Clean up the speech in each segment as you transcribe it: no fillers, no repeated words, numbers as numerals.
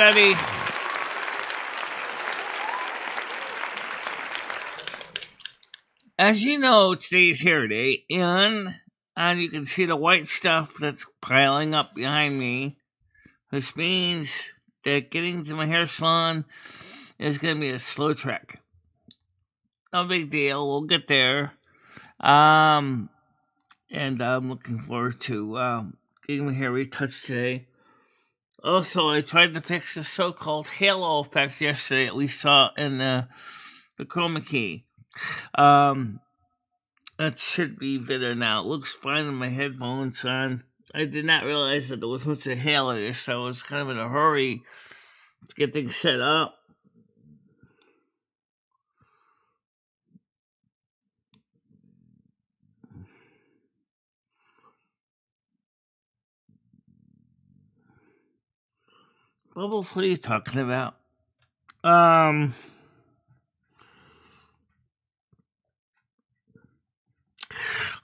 everybody. As you know, today's hair day, and you can see the white stuff that's piling up behind me, which means that getting to my hair salon is going to be a slow trek. No big deal. We'll get there. And I'm looking forward to getting my hair retouched today. Also, I tried to fix the so-called halo effect yesterday that we saw in the chroma key. That should be better now. It looks fine with my headphones on. I did not realize that there was much of halo, so I was kind of in a hurry to get things set up. Bubbles, what are you talking about?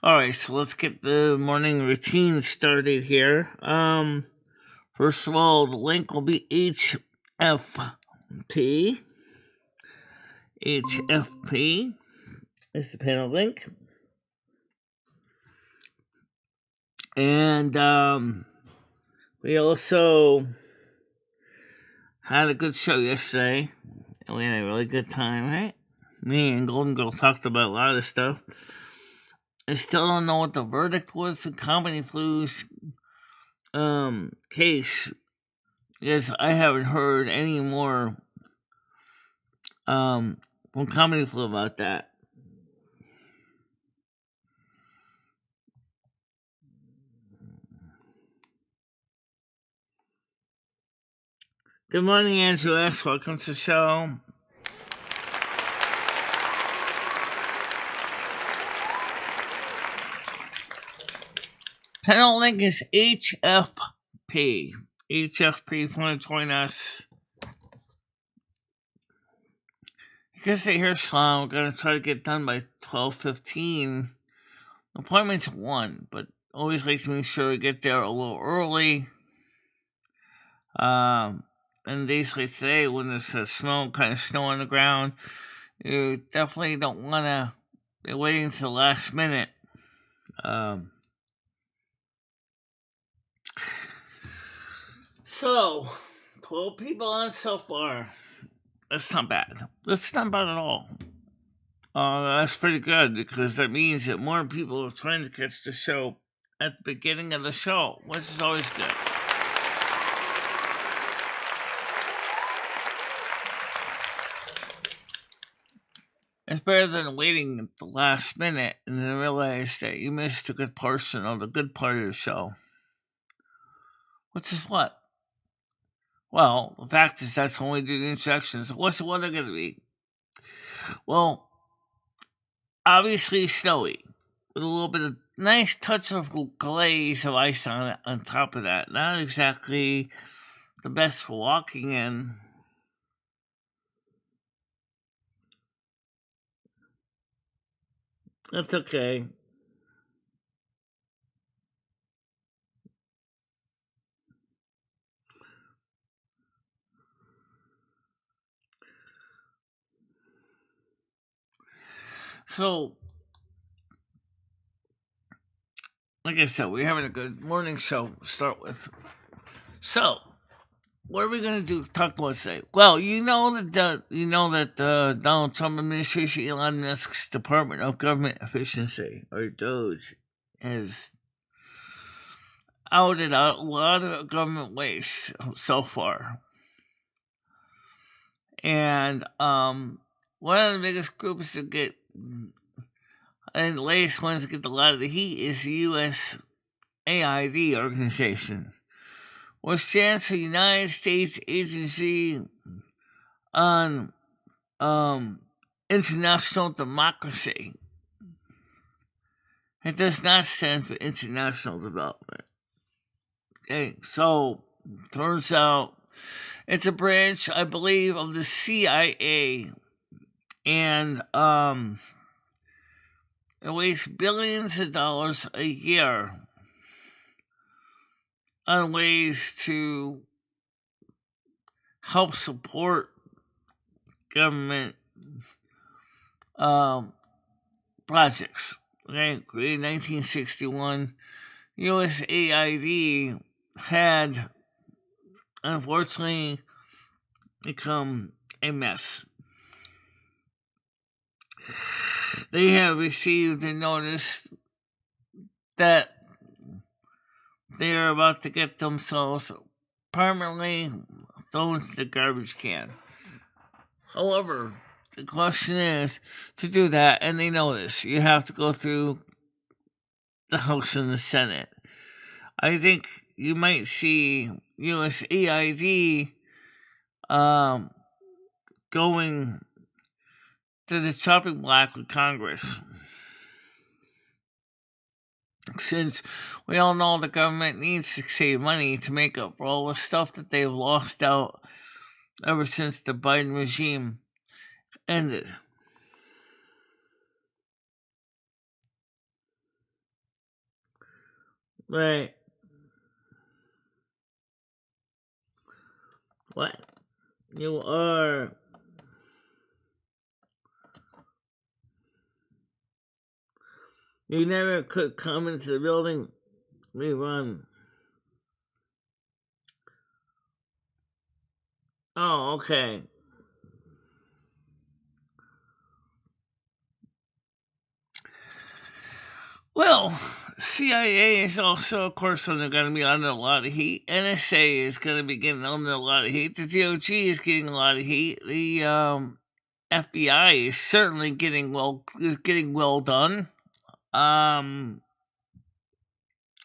Alright, so let's get the morning routine started here. First of all, the link will be HFP. HFP is the panel link. And we also had a good show yesterday. And we had a really good time, right? Me and Golden Girl talked about a lot of stuff. I still don't know what the verdict was in Comedy Flu's case, because I haven't heard any more from Comedy Flu about that. Good morning, Angela S. Welcome to the show. Panel link is HFP. HFP, if you want to join us. Because the hair salon, we're going to try to get done by 12:15. Appointment's 1, but always like to make sure we get there a little early. And days like today, when there's snow on the ground, you definitely don't want to be waiting to the last minute. So, 12 people on so far. That's not bad. That's not bad at all. That's pretty good, because that means that more people are trying to catch the show at the beginning of the show, which is always good. It's better than waiting at the last minute and then realize that you missed a good portion of the good part of the show. Which is what? Well, the fact is that's when we do the introductions. What's the weather going to be? Well, obviously snowy, with a little bit of nice touch of glaze of ice on top of that. Not exactly the best for walking in. That's okay. So, like I said, we're having a good morning show to start with. So, what are we going to talk about today? Well, you know that Donald Trump administration, Elon Musk's Department of Government Efficiency, or DOGE, has outed out a lot of government waste so far. And one of the biggest groups to get, and the latest ones to get a lot of the heat, is the USAID organization, which stands for United States Agency on International Democracy. It does not stand for international development. Okay, so turns out it's a branch, I believe, of the CIA, and it wastes billions of dollars a year on ways to help support government projects. Okay, created in 1961, USAID had unfortunately become a mess. They have received a notice that they are about to get themselves permanently thrown into the garbage can. However, the question is, to do that, and they know this, you have to go through the House and the Senate. I think you might see USAID going to the chopping block with Congress. Since we all know the government needs to save money to make up for all the stuff that they've lost out ever since the Biden regime ended. Right. What? You are. You never could come into the building. We run. Oh, okay. Well, CIA is also, of course, going to be under a lot of heat. NSA is going to be getting under a lot of heat. The DOG is getting a lot of heat. The FBI is certainly getting well done. And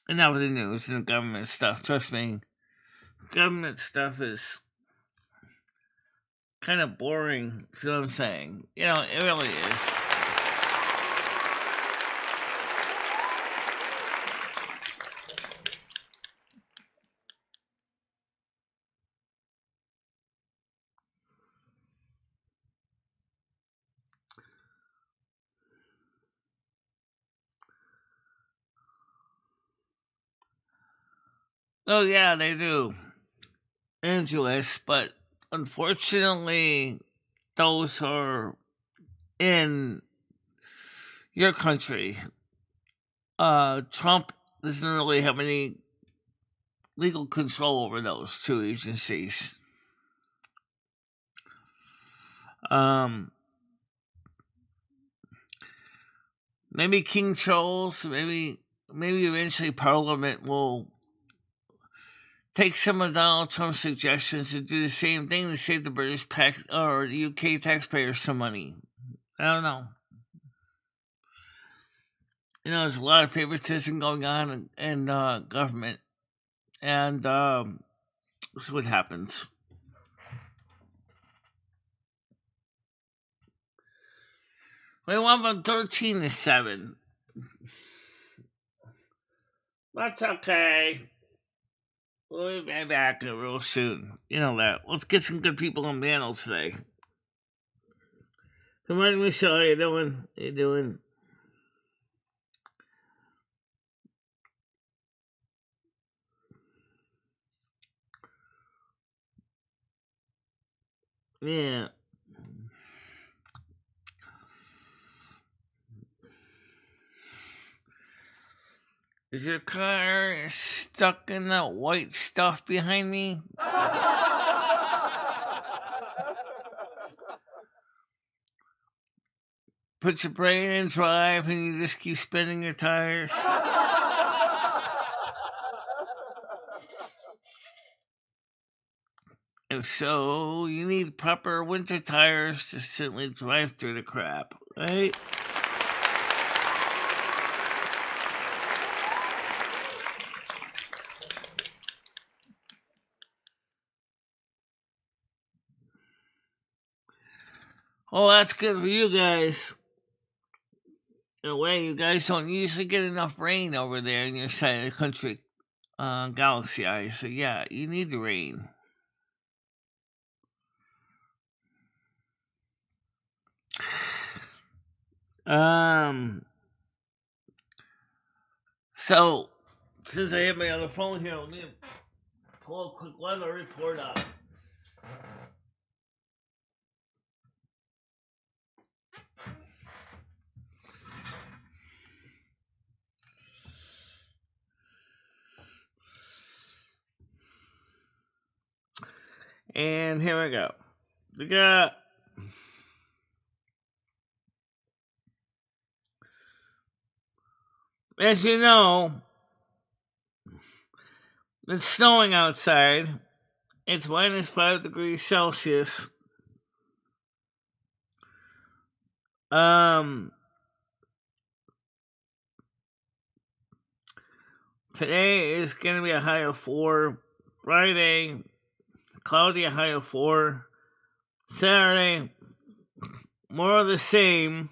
now with the news and the government stuff, trust me, government stuff is kind of boring. You know what I'm saying? You know, it really is. Oh yeah, they do. Angeles, but unfortunately, those are in your country. Trump doesn't really have any legal control over those two agencies. Maybe King Charles, maybe eventually Parliament will take some of Donald Trump's suggestions and do the same thing to save the British or the UK taxpayers some money. I don't know. You know, there's a lot of favoritism going on in government, and see what happens. We went from 13 to 7. That's okay. We'll be back real soon. You know that. Let's get some good people on panel today. Good morning, Michelle. How you doing? How you doing? Yeah. Is your car stuck in that white stuff behind me? Put your brain in drive and you just keep spinning your tires? If so, you need proper winter tires to simply drive through the crap, right? Oh, that's good for you guys. In a way, you guys don't usually get enough rain over there in your side of the country, Galaxy Eye. So yeah, you need the rain. So since I have my other phone here, let me pull a quick weather report up. And here we go. We got as you know, it's snowing outside. It's minus 5 degrees Celsius. Today is going to be a high of 4. Friday, cloudy, a high of 4. Saturday, more of the same,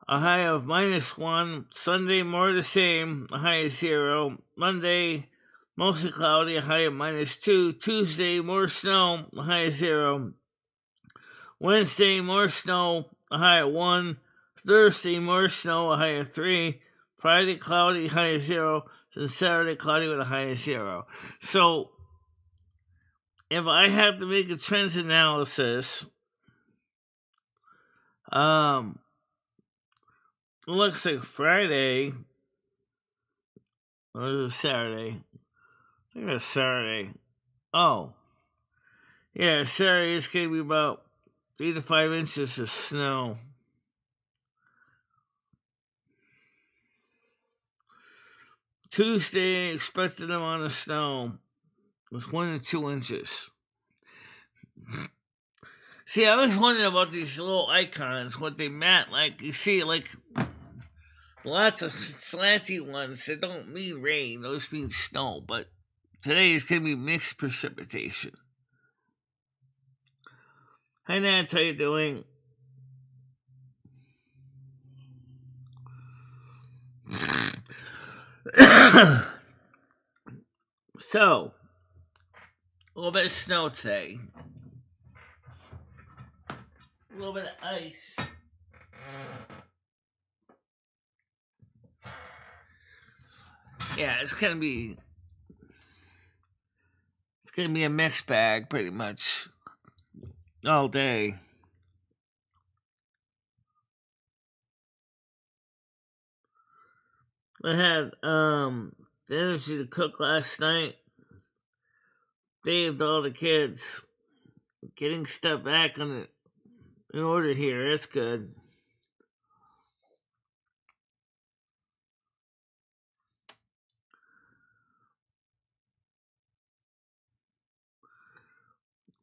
a high of -1. Sunday, more of the same, a high of 0. Monday, mostly cloudy, a high of -2. Tuesday, more snow, a high of 0. Wednesday, more snow, a high of 1. Thursday, more snow, a high of 3. Friday, cloudy, high of 0. And Saturday, cloudy with a high of 0. So, if I have to make a trends analysis, it looks like Friday, or is it Saturday? I think it's Saturday. Oh, yeah, Saturday is going to be about 3 to 5 inches of snow. Tuesday, expected amount of snow was 1 to 2 inches. See, I was wondering about these little icons, what they meant. Like, you see, like, lots of slanty ones that don't mean rain, those mean snow, but today is going to be mixed precipitation. Hi, Nat, how you doing? So, a little bit of snow today. A little bit of ice. Yeah, it's gonna be a mixed bag pretty much all day. I had the energy to cook last night. Saved all the kids. Getting stuff back in order here. That's good.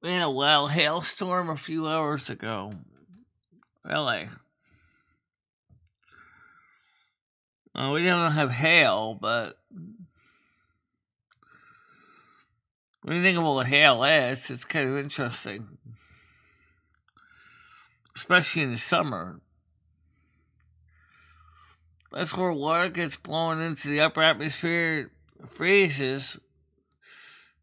We had a wild hailstorm a few hours ago. Really? We don't have hail, but when you think of what hail is, it's kind of interesting. Especially in the summer. That's where water gets blown into the upper atmosphere, freezes,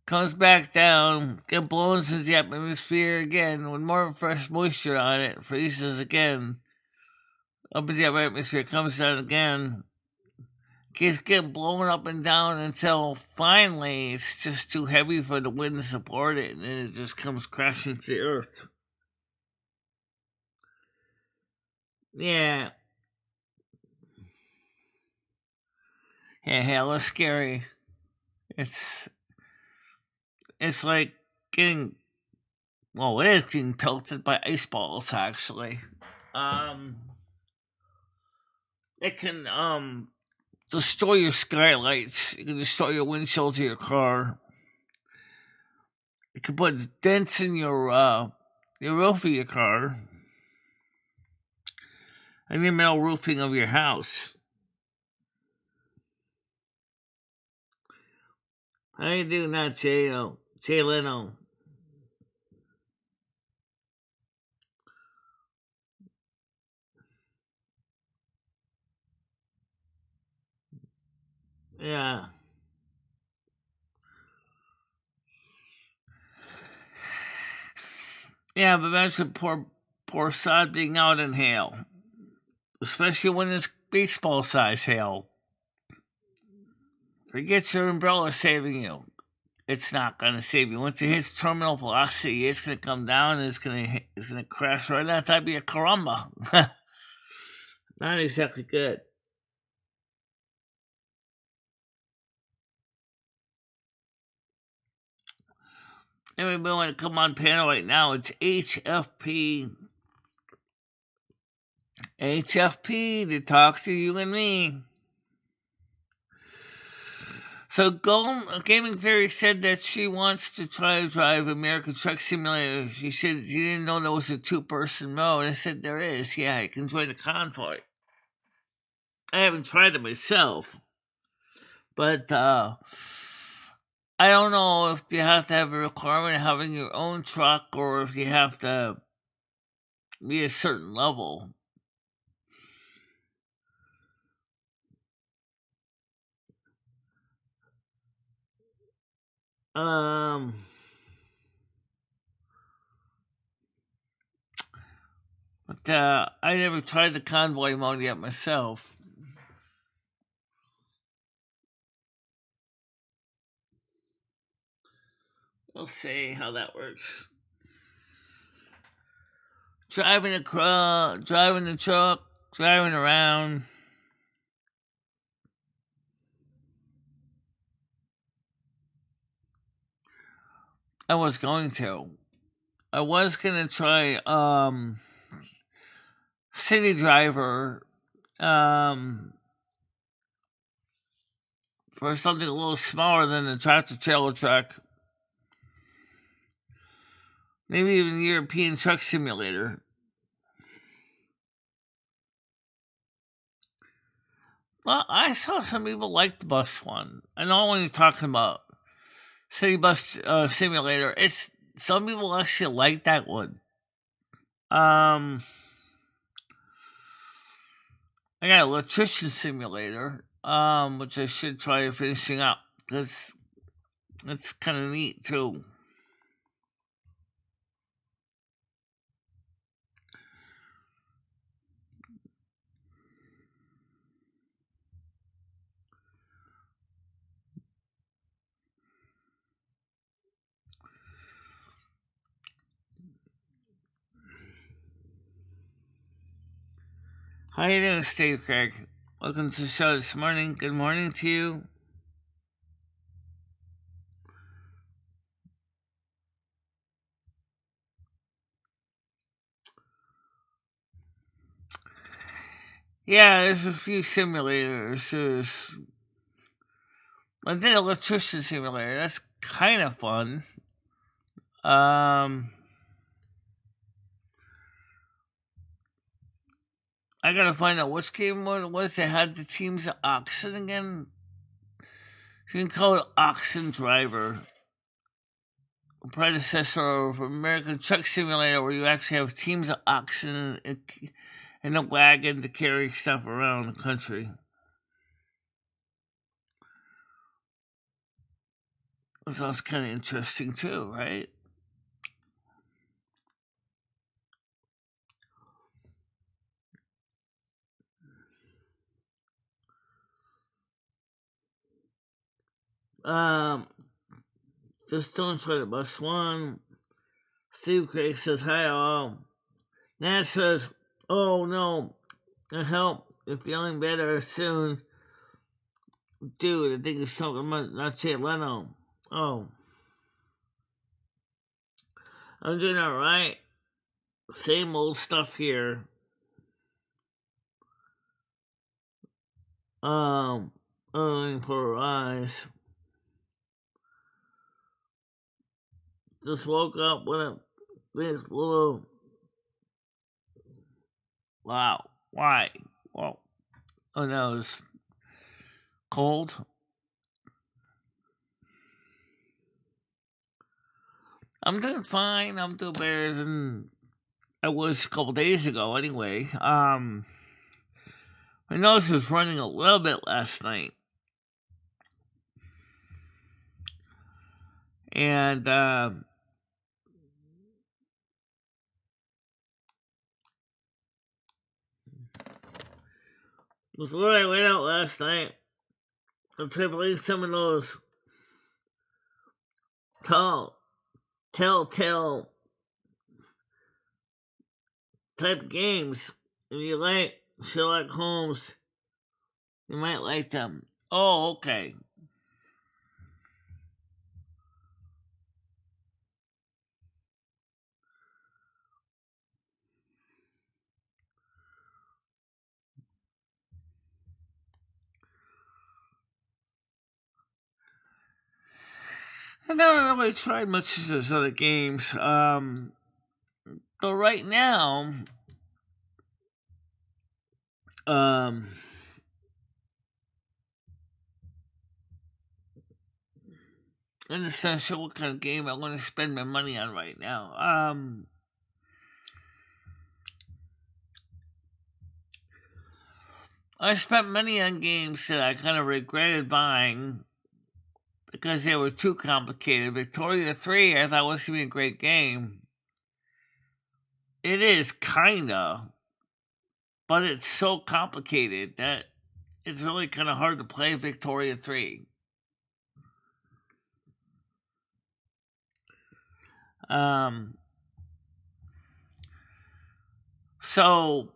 comes back down, gets blown into the atmosphere again with more fresh moisture on it, freezes again, up in the upper atmosphere, comes down again, keeps getting blown up and down until finally it's just too heavy for the wind to support it, and then it just comes crashing to the earth. Yeah. Yeah, hail is scary. It's like getting, well, it is getting pelted by ice balls, actually. It can, destroy your skylights. It can destroy your windshields of your car. It can put dents in your roof of your car. And the metal roofing of your house. How you doing now, Jay Leno? Yeah. Yeah, but imagine poor sod being out in hail. Especially when it's baseball size hail. Forget your umbrella saving you. it's not going to save you. Once it hits terminal velocity, it's going to come down and it's going to crash right on top of your caramba. Not exactly good. Everybody want to come on panel right now. It's HFP. HFP to talk to you and me. So Gaming Theory said that she wants to try to drive American Truck Simulator. She said she didn't know there was a 2-person mode. I said there is. Yeah, you can join the convoy. I haven't tried it myself. But I don't know if you have to have a requirement of having your own truck or if you have to be a certain level. But I never tried the convoy mode yet myself. We'll see how that works. Driving the truck, driving around. I was going to try City Driver for something a little smaller than the tractor trailer truck. Maybe even European Truck Simulator. Well, I saw some people like the bus one. I know when you're talking about City Bus Simulator, it's some people actually like that one. I got Electrician Simulator, which I should try finishing up because it's kind of neat too. How you doing, Steve Craig? Welcome to the show this morning. Good morning to you. Yeah, there's a few simulators. I did Electrician Simulator. That's kind of fun. I gotta find out which game was they had the teams of Oxen again. You can call it Oxen Driver, a predecessor of American Truck Simulator, where you actually have teams of oxen in a wagon to carry stuff around the country. That sounds kind of interesting too, right? Just don't try to bust one. Steve Craig says, hi all. Nat says, oh no, I hope you're feeling better soon. Dude, I think it's something about not Jay Leno. Oh. I'm doing alright. Same old stuff here. For eyes. Just woke up with a big little. Wow. Why? Well, oh no, it's cold. I'm doing fine. I'm doing better than I was a couple days ago, anyway. My nose was running a little bit last night. And, before I went out last night, I tried playing some of those telltale type games. If you like Sherlock Holmes, you might like them. Oh, okay. I never really tried much of those other games. But right now, um, I'm just not sure what kind of game I want to spend my money on right now. I spent money on games that I kind of regretted buying because they were too complicated. Victoria 3, I thought was going to be a great game. It is, kinda, but it's so complicated that it's really kind of hard to play Victoria 3. So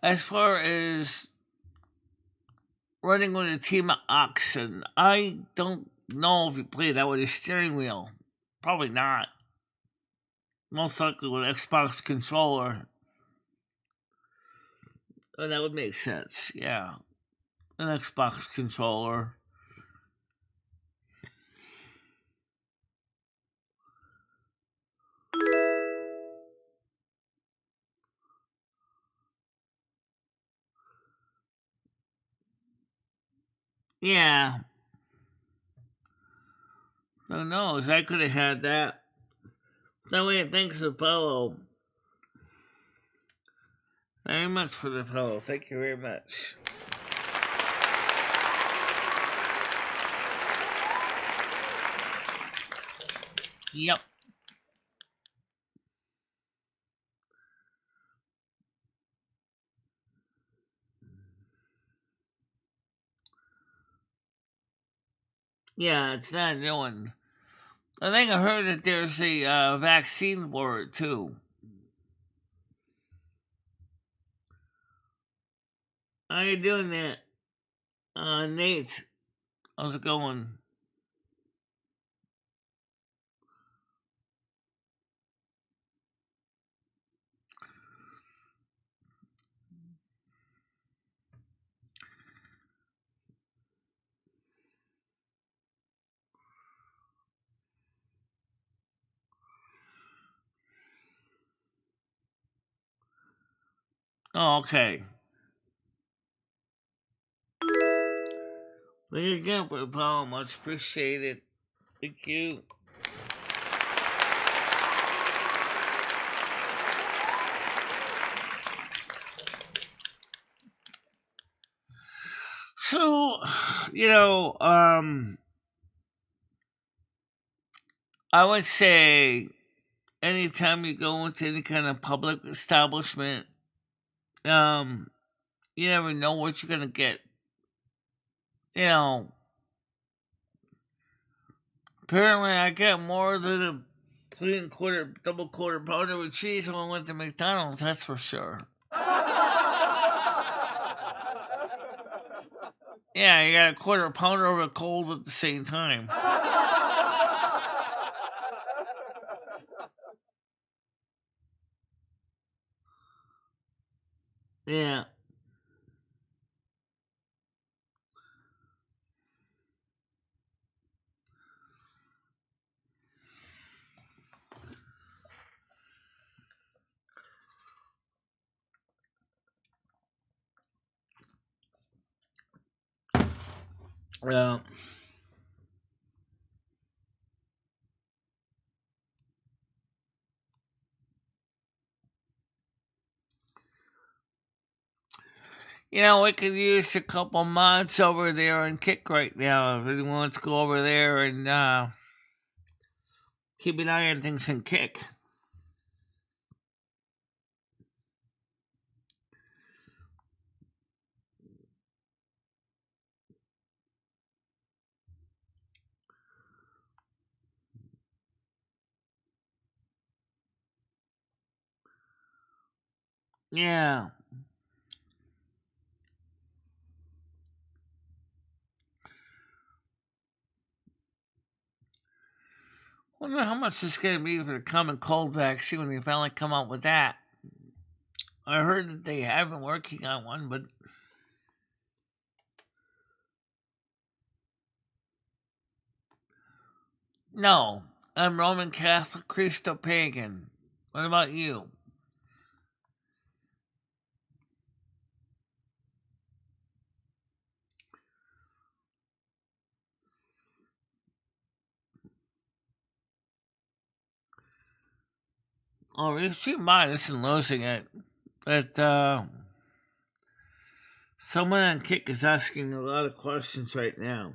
as far as running with a team of oxen, I don't know if you play that with a steering wheel. Probably not. Most likely with an Xbox controller. And that would make sense, yeah. An Xbox controller. Yeah. Who knows? I could have had that. That way, thanks to follow. Very much for the follow. Thank you very much. Yep. Yeah, it's not a new one. I think I heard that there's a vaccine for it, too. How you doing that? Nate, how's it going? Oh, okay. Thank you again for the follow. Much appreciated. Thank you. So, I would say anytime you go into any kind of public establishment, you never know what you're gonna get. You know, apparently I got more than a plain double quarter pounder with cheese when I went to McDonald's. That's for sure. Yeah, you got a quarter pounder of a cold at the same time. Yeah. Yeah. We could use a couple mods over there on Kick right now. If anyone wants to go over there and keep an eye on things in Kick. Yeah. Wonder how much it's going to be for the common cold vaccine when they finally come out with that. I heard that they have been working on one, but no. I'm Roman Catholic, Christo Pagan. What about you? Oh, if you mind, listen, losing it. That someone on Kick is asking a lot of questions right now.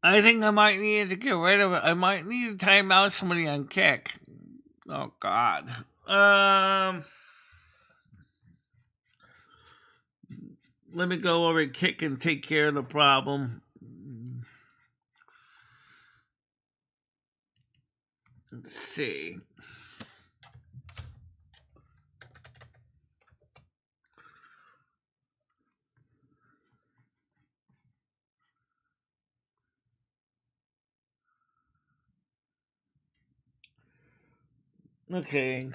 I think I might need to get rid of it. I might need to time out somebody on Kick. Oh God. Let me go over and Kick and take care of the problem. Let's see. Okay.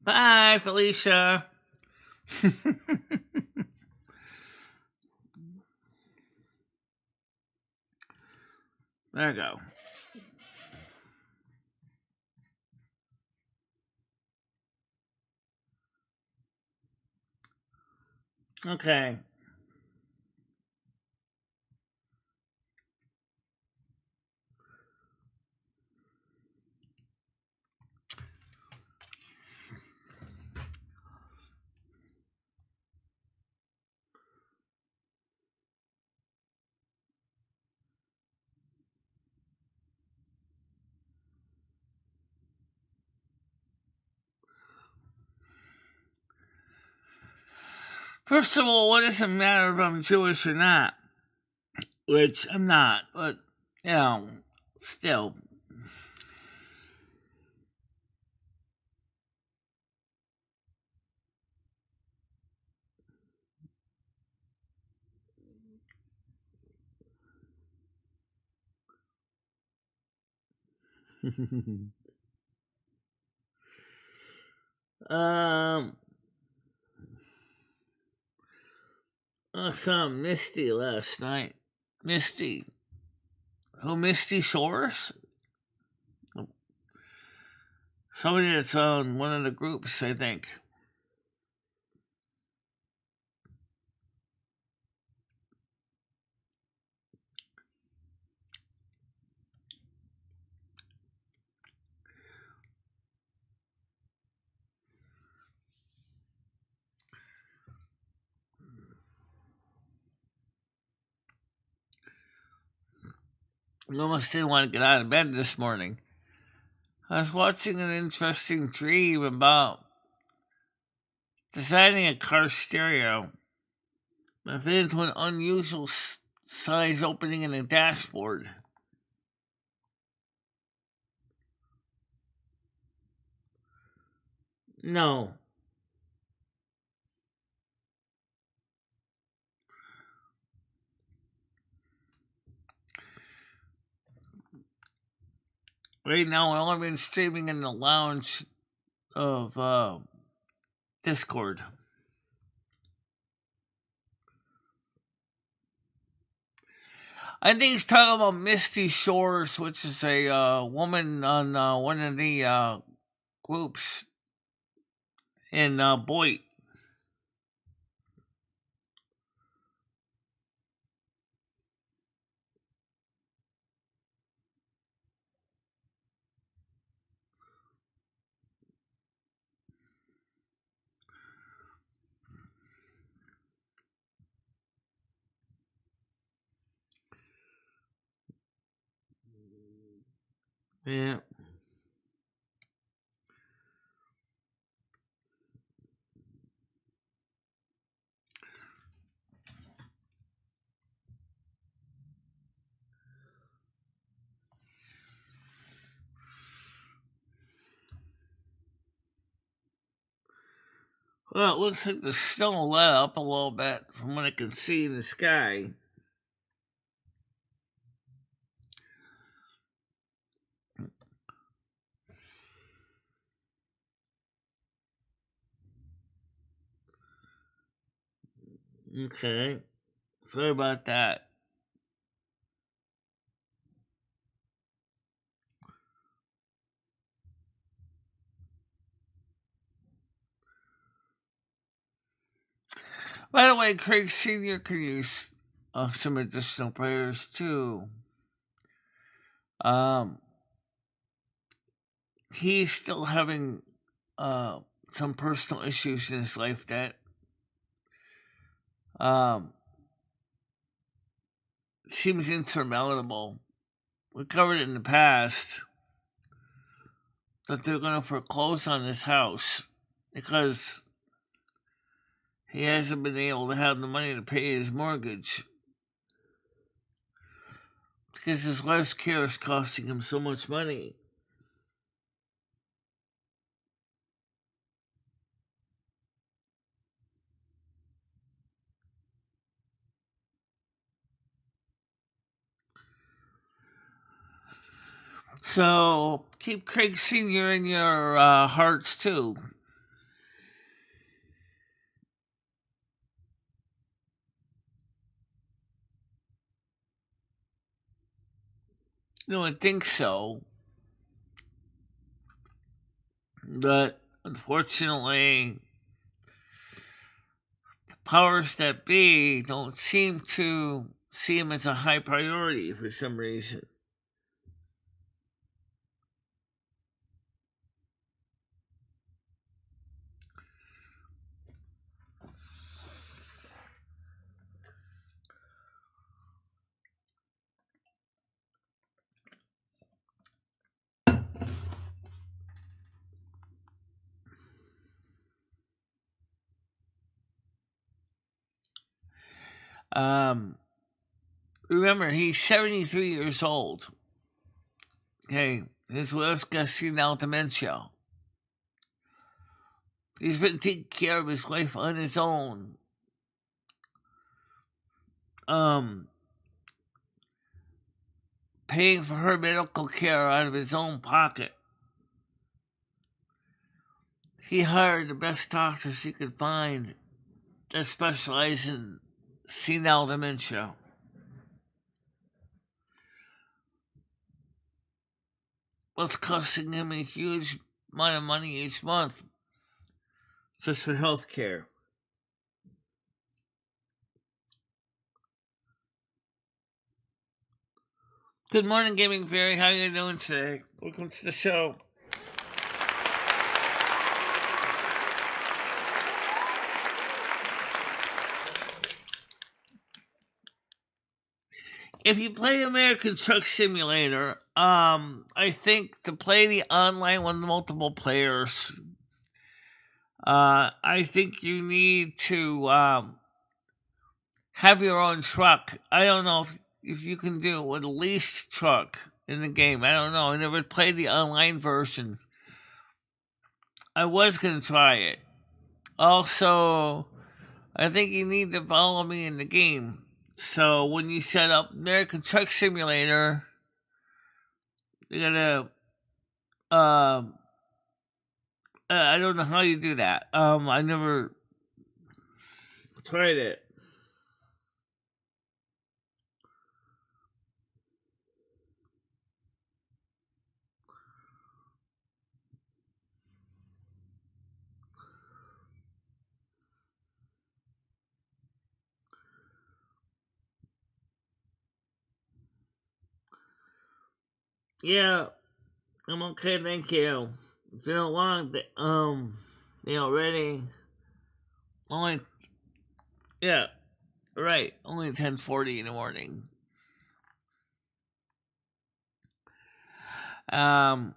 Bye, Felicia. There we go. Okay. First of all, what does it matter if I'm Jewish or not? Which I'm not, but, still. um, I saw Misty last night. Misty. Who, Misty Shores? Somebody that's on one of the groups, I think. I almost didn't want to get out of bed this morning. I was watching an interesting dream about designing a car stereo. I fit into an unusual size opening in a dashboard. No. Right now, I've only been streaming in the lounge of Discord. I think he's talking about Misty Shores, which is a woman on one of the groups in Boyd. Yeah. Well, it looks like the snow let up a little bit from what I can see in the sky. Okay. Sorry about that. By the way, Craig Sr. can use some additional prayers too. Um, he's still having some personal issues in his life that um, seems insurmountable. We covered it in the past that they're going to foreclose on his house because he hasn't been able to have the money to pay his mortgage because his wife's care is costing him so much money. So keep Craig Sr. in your hearts too. You would think so, but unfortunately, the powers that be don't seem to see him as a high priority for some reason. Um, Remember, he's 73 years old. Okay, his wife's got senile dementia. He's been taking care of his wife on his own. Um, Paying for her medical care out of his own pocket. He hired the best doctors he could find that specialize in senile dementia. What's costing him a huge amount of money each month just for health care. Good morning, Gaming Fairy. How you doing today? Welcome to the show. If you play American Truck Simulator, I think to play the online with multiple players, I think you need to have your own truck. I don't know if you can do it with a leased truck in the game. I don't know. I never played the online version. I was going to try it. Also, I think you need to follow me in the game. So when you set up American Truck Simulator, you gotta. I don't know how you do that. I never tried it. Yeah, I'm okay, thank you. It's been a long day. Already. Only, yeah, right. Only 10:40 in the morning. And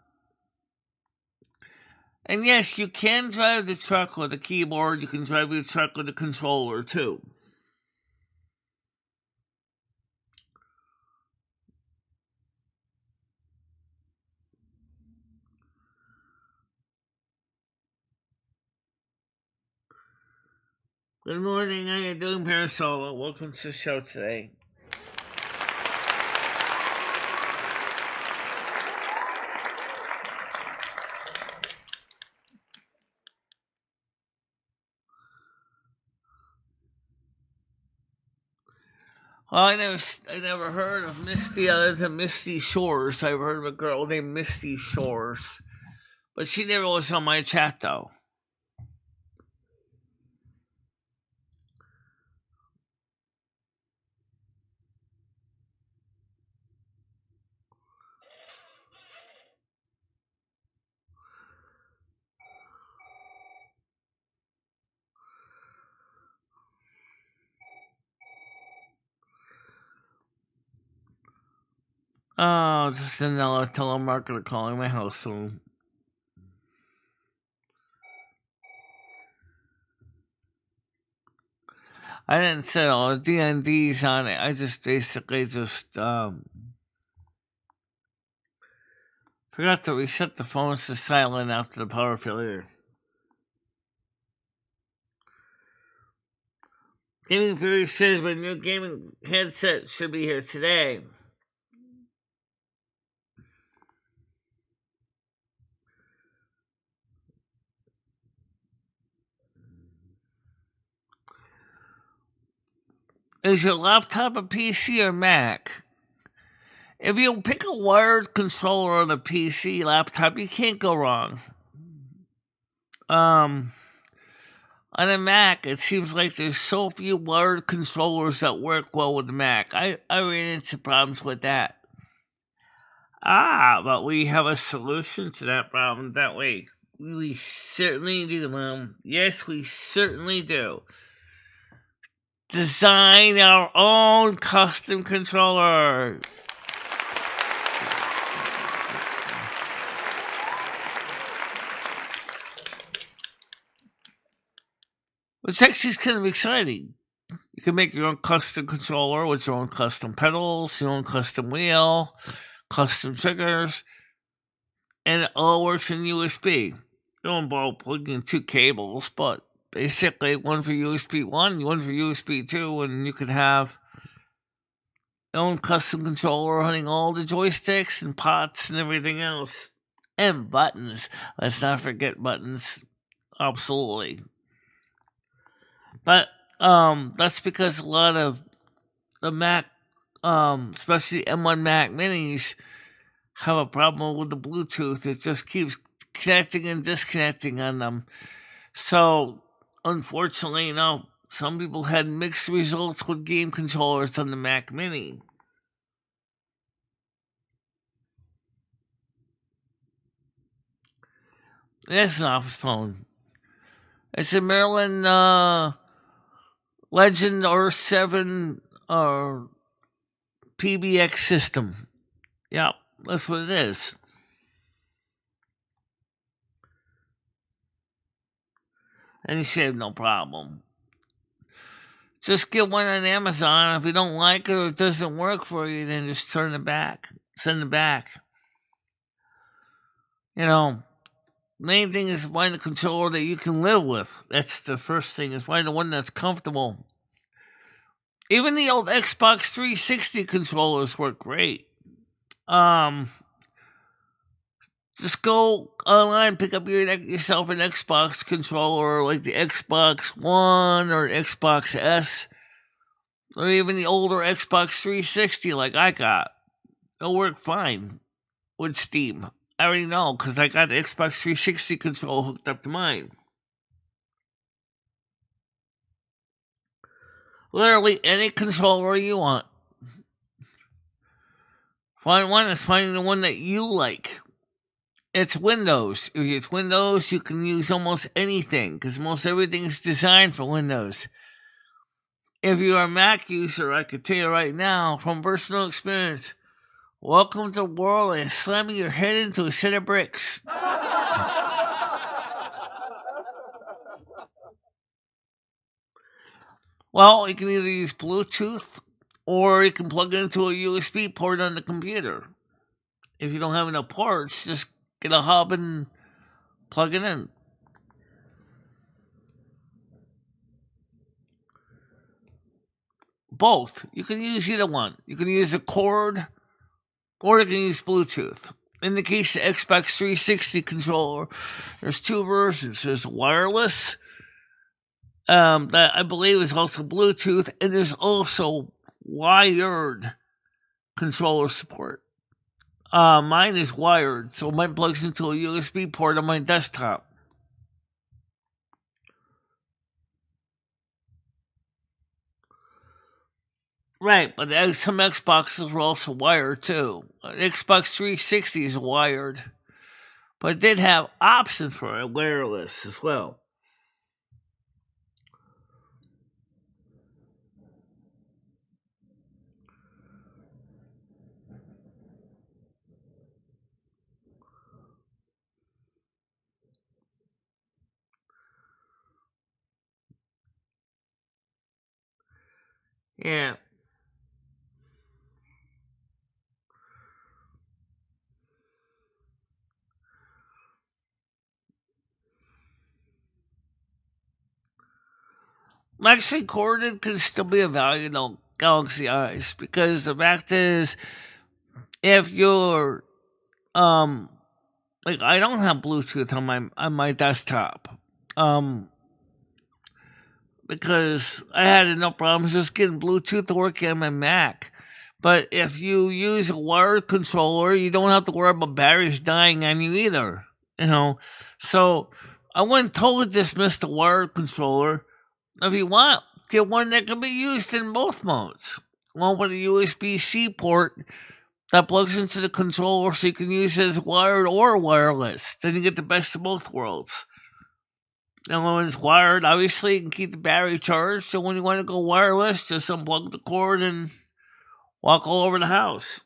yes, you can drive the truck with a keyboard. You can drive your truck with a controller, too. Good morning, how you doing, Parasolo? Welcome to the show today. Well, I never heard of Misty other than Misty Shores. I've heard of a girl named Misty Shores, but she never was on my chat, though. Oh, just another telemarketer calling my house phone. I didn't set all the DNDs on it. I just basically forgot to reset the phones to silent after the power failure. Gaming Fury says my new gaming headset should be here today. Is your laptop a PC or Mac? If you pick a wired controller on a PC laptop, you can't go wrong. On a Mac, it seems like there's so few wired controllers that work well with the Mac. I ran into problems with that. But we have a solution to that problem, don't we? We certainly do, Mom. Yes, we certainly do. Design our own custom controller. Which actually is kind of exciting. You can make your own custom controller with your own custom pedals, your own custom wheel, custom triggers, and it all works in USB. You don't involve plugging in two cables, but basically one for USB 1, one for USB 2, and you could have your own custom controller running all the joysticks and pots and everything else. And buttons. Let's not forget buttons. Absolutely. But that's because a lot of the Mac, especially M1 Mac Minis, have a problem with the Bluetooth. It just keeps connecting and disconnecting on them. So, unfortunately, some people had mixed results with game controllers on the Mac Mini. That's an office phone. It's a Maryland Legend R7 PBX system. Yep, that's what it is. And he said, no problem. Just get one on Amazon. If you don't like it or it doesn't work for you, then just turn it back. Send it back. Main thing is find a controller that you can live with. That's the first thing, is find the one that's comfortable. Even the old Xbox 360 controllers work great. Just go online, pick up yourself an Xbox controller, like the Xbox One or Xbox S, or even the older Xbox 360 like I got. It'll work fine with Steam. I already know, because I got the Xbox 360 controller hooked up to mine. Literally any controller you want. Finding the one that you like. It's Windows. If it's Windows, you can use almost anything, because most everything is designed for Windows. If you're a Mac user, I could tell you right now, from personal experience, Welcome to the world and slamming your head into a set of bricks. Well, you can either use Bluetooth or you can plug it into a USB port on the computer. If you don't have enough ports, just get a hub and plug it in. Both. You can use either one. You can use a cord or you can use Bluetooth. In the case of the Xbox 360 controller, there's two versions. There's wireless, that I believe is also Bluetooth, and there's also wired controller support. Mine is wired, so mine plugs into a USB port on my desktop. Right, but some Xboxes are also wired too. Xbox 360 is wired, but it did have options for it, wireless as well. Yeah. Actually, corded can still be a valuable Galaxy Eyes because the fact is, if you're like I don't have Bluetooth on my desktop, because I had enough problems just getting Bluetooth to work on my Mac. But if you use a wired controller, you don't have to worry about batteries dying on you either. You know, so I wouldn't totally dismiss the wired controller. If you want, get one that can be used in both modes. One with a USB-C port that plugs into the controller so you can use it as wired or wireless. Then you get the best of both worlds. And when it's wired, obviously you can keep the battery charged. So when you want to go wireless, just unplug the cord and walk all over the house.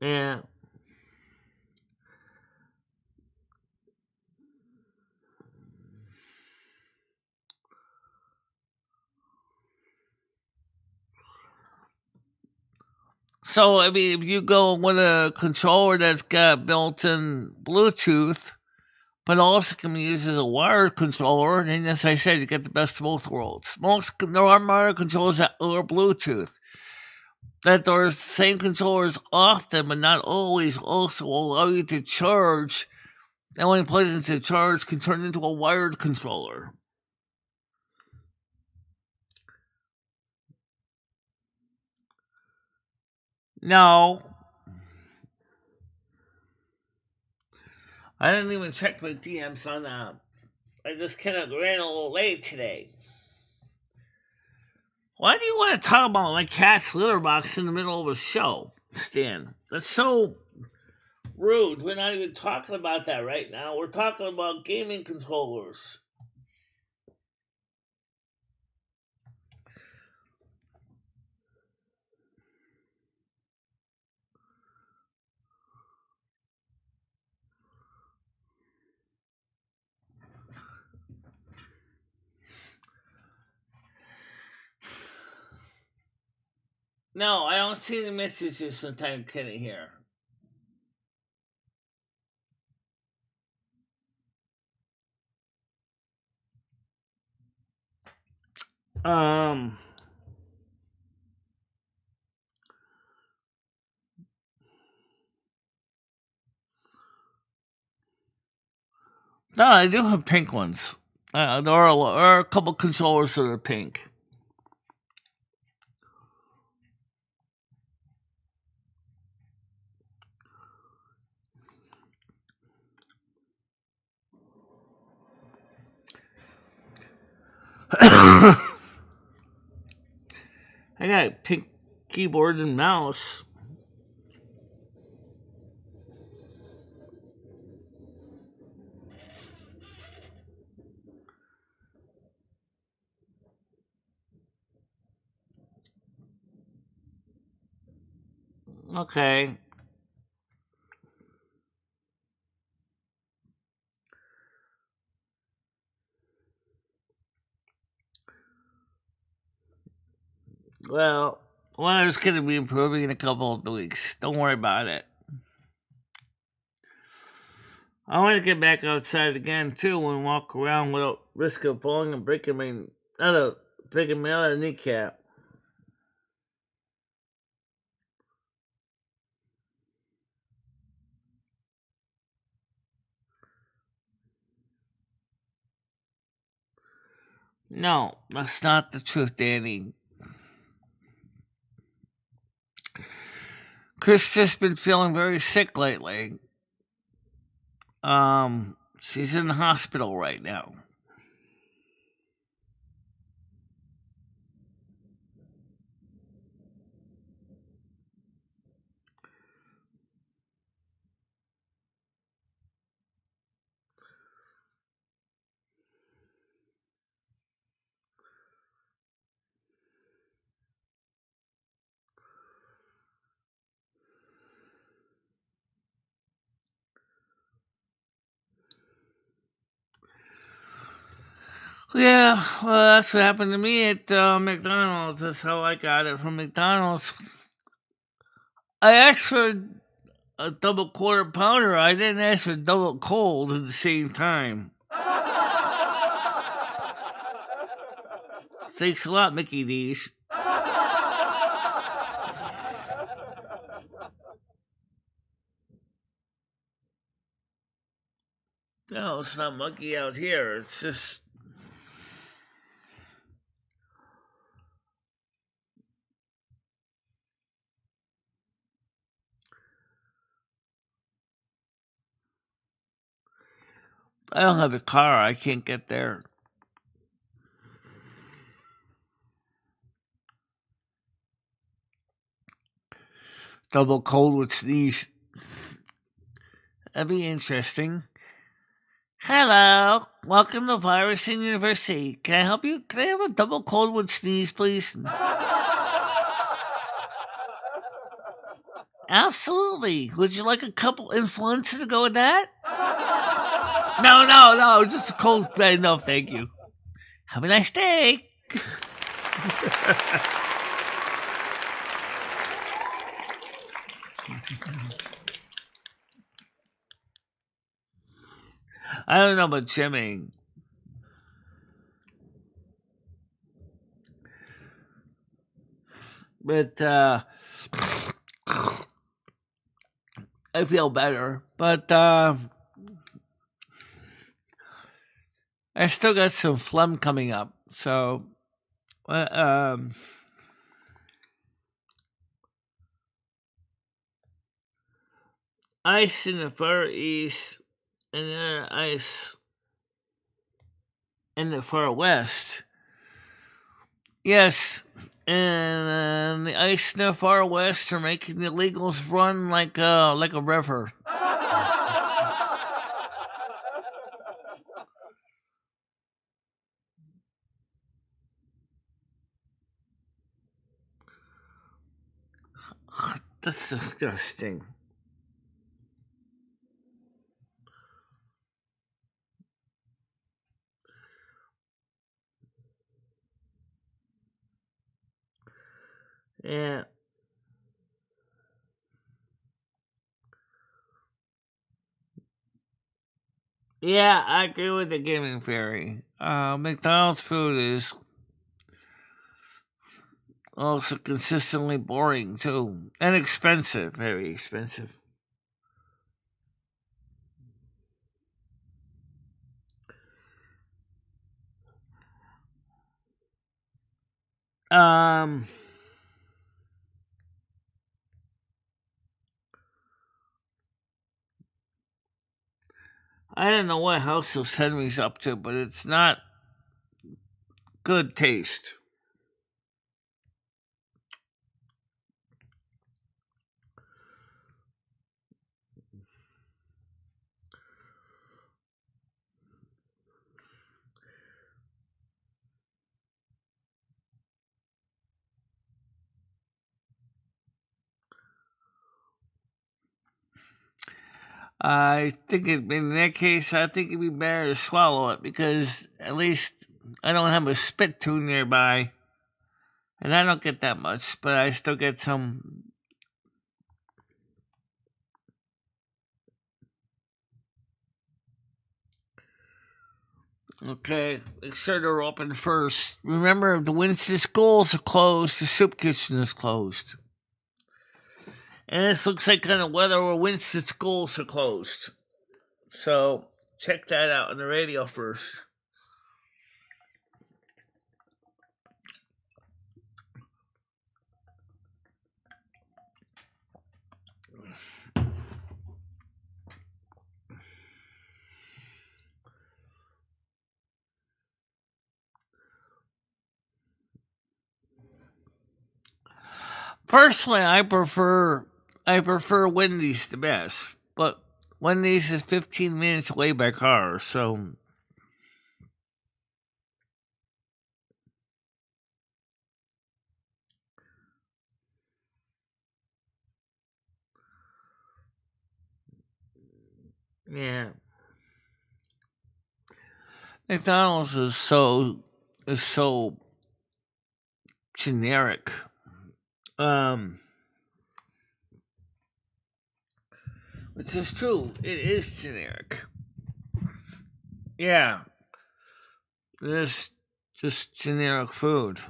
Yeah. So, I mean, if you go with a controller that's got built-in Bluetooth, but also can be used as a wired controller, then as I said, you get the best of both worlds. There are wired controllers that are Bluetooth. That are the same controllers often, but not always, also allow you to charge, and when you plug it into charge, can turn into a wired controller. No, I didn't even check my DMs on that. I just kind of ran a little late today. Why do you want to talk about my cat's litter box in the middle of a show, Stan? That's so rude. We're not even talking about that right now. We're talking about gaming controllers. No, I don't see the messages from Time Kenny here. Um, no, I do have pink ones. There are a couple controllers that are pink. I got a pink keyboard and mouse. Okay. Well, weather's going to be improving in a couple of weeks. Don't worry about it. I want to get back outside again too and walk around without risk of falling and breaking my other kneecap. No, that's not the truth, Danny. Chris just been feeling very sick lately. She's in the hospital right now. Yeah, well, that's what happened to me at McDonald's. That's how I got it from McDonald's. I asked for a double quarter pounder. I didn't ask for double cold at the same time. Thanks a lot, Mickey D's. No, it's not muggy out here. It's just. I don't have a car. I can't get there. Double cold with sneeze. That'd be interesting. Hello, welcome to Virusing University. Can I help you? Can I have a double cold with sneeze, please? Absolutely. Would you like a couple influenza to go with that? No. Just a cold bed. No, thank you. Have a nice day. I don't know about Jimmy. But I feel better. But I still got some phlegm coming up. So ice in the Far East and then ice in the Far West. Yes, and the ice in the Far West are making the illegals run like a river. That's disgusting. Yeah. Yeah, I agree with the gaming theory. McDonald's food is also consistently boring too, and expensive, very expensive. Um, I don't know what House of Henry's up to, but it's not good taste. I think in that case, I think it'd be better to swallow it because at least I don't have a spit tune nearby. And I don't get that much, but I still get some. Okay, make sure they're open first. Remember, the Winston schools are closed, the soup kitchen is closed. And this looks like kind of weather where Winston schools are closed. So, check that out on the radio first. Personally, I prefer Wendy's the best, but Wendy's is 15 minutes away by car, so yeah. McDonald's is so generic. Which is true. It is generic. Yeah. It is just generic food.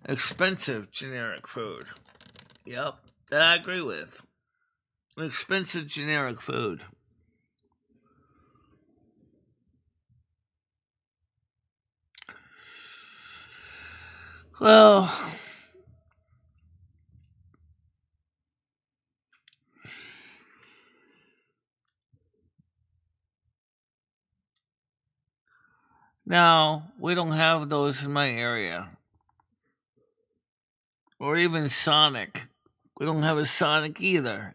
Expensive generic food. Yep. That I agree with. Expensive generic food. Well, now, we don't have those in my area. Or even Sonic. We don't have a Sonic either.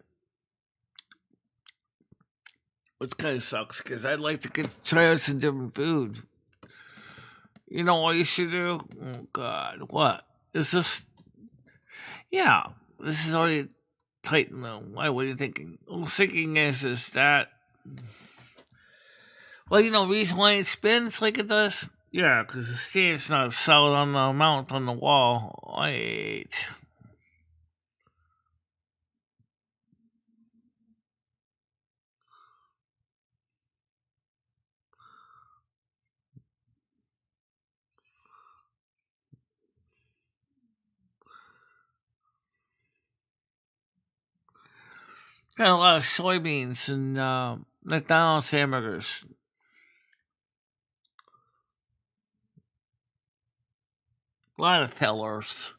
Which kind of sucks, because I'd like to try out some different food. You know what you should do? Oh, God. What? Is this... Yeah. This is already tight. No. Why? What are you thinking? All I'm thinking is that... Well, the reason why it spins like it does? Yeah, because the stand's not solid on the mount on the wall. Wait. Got a lot of soybeans and McDonald's hamburgers. A lot of fillers.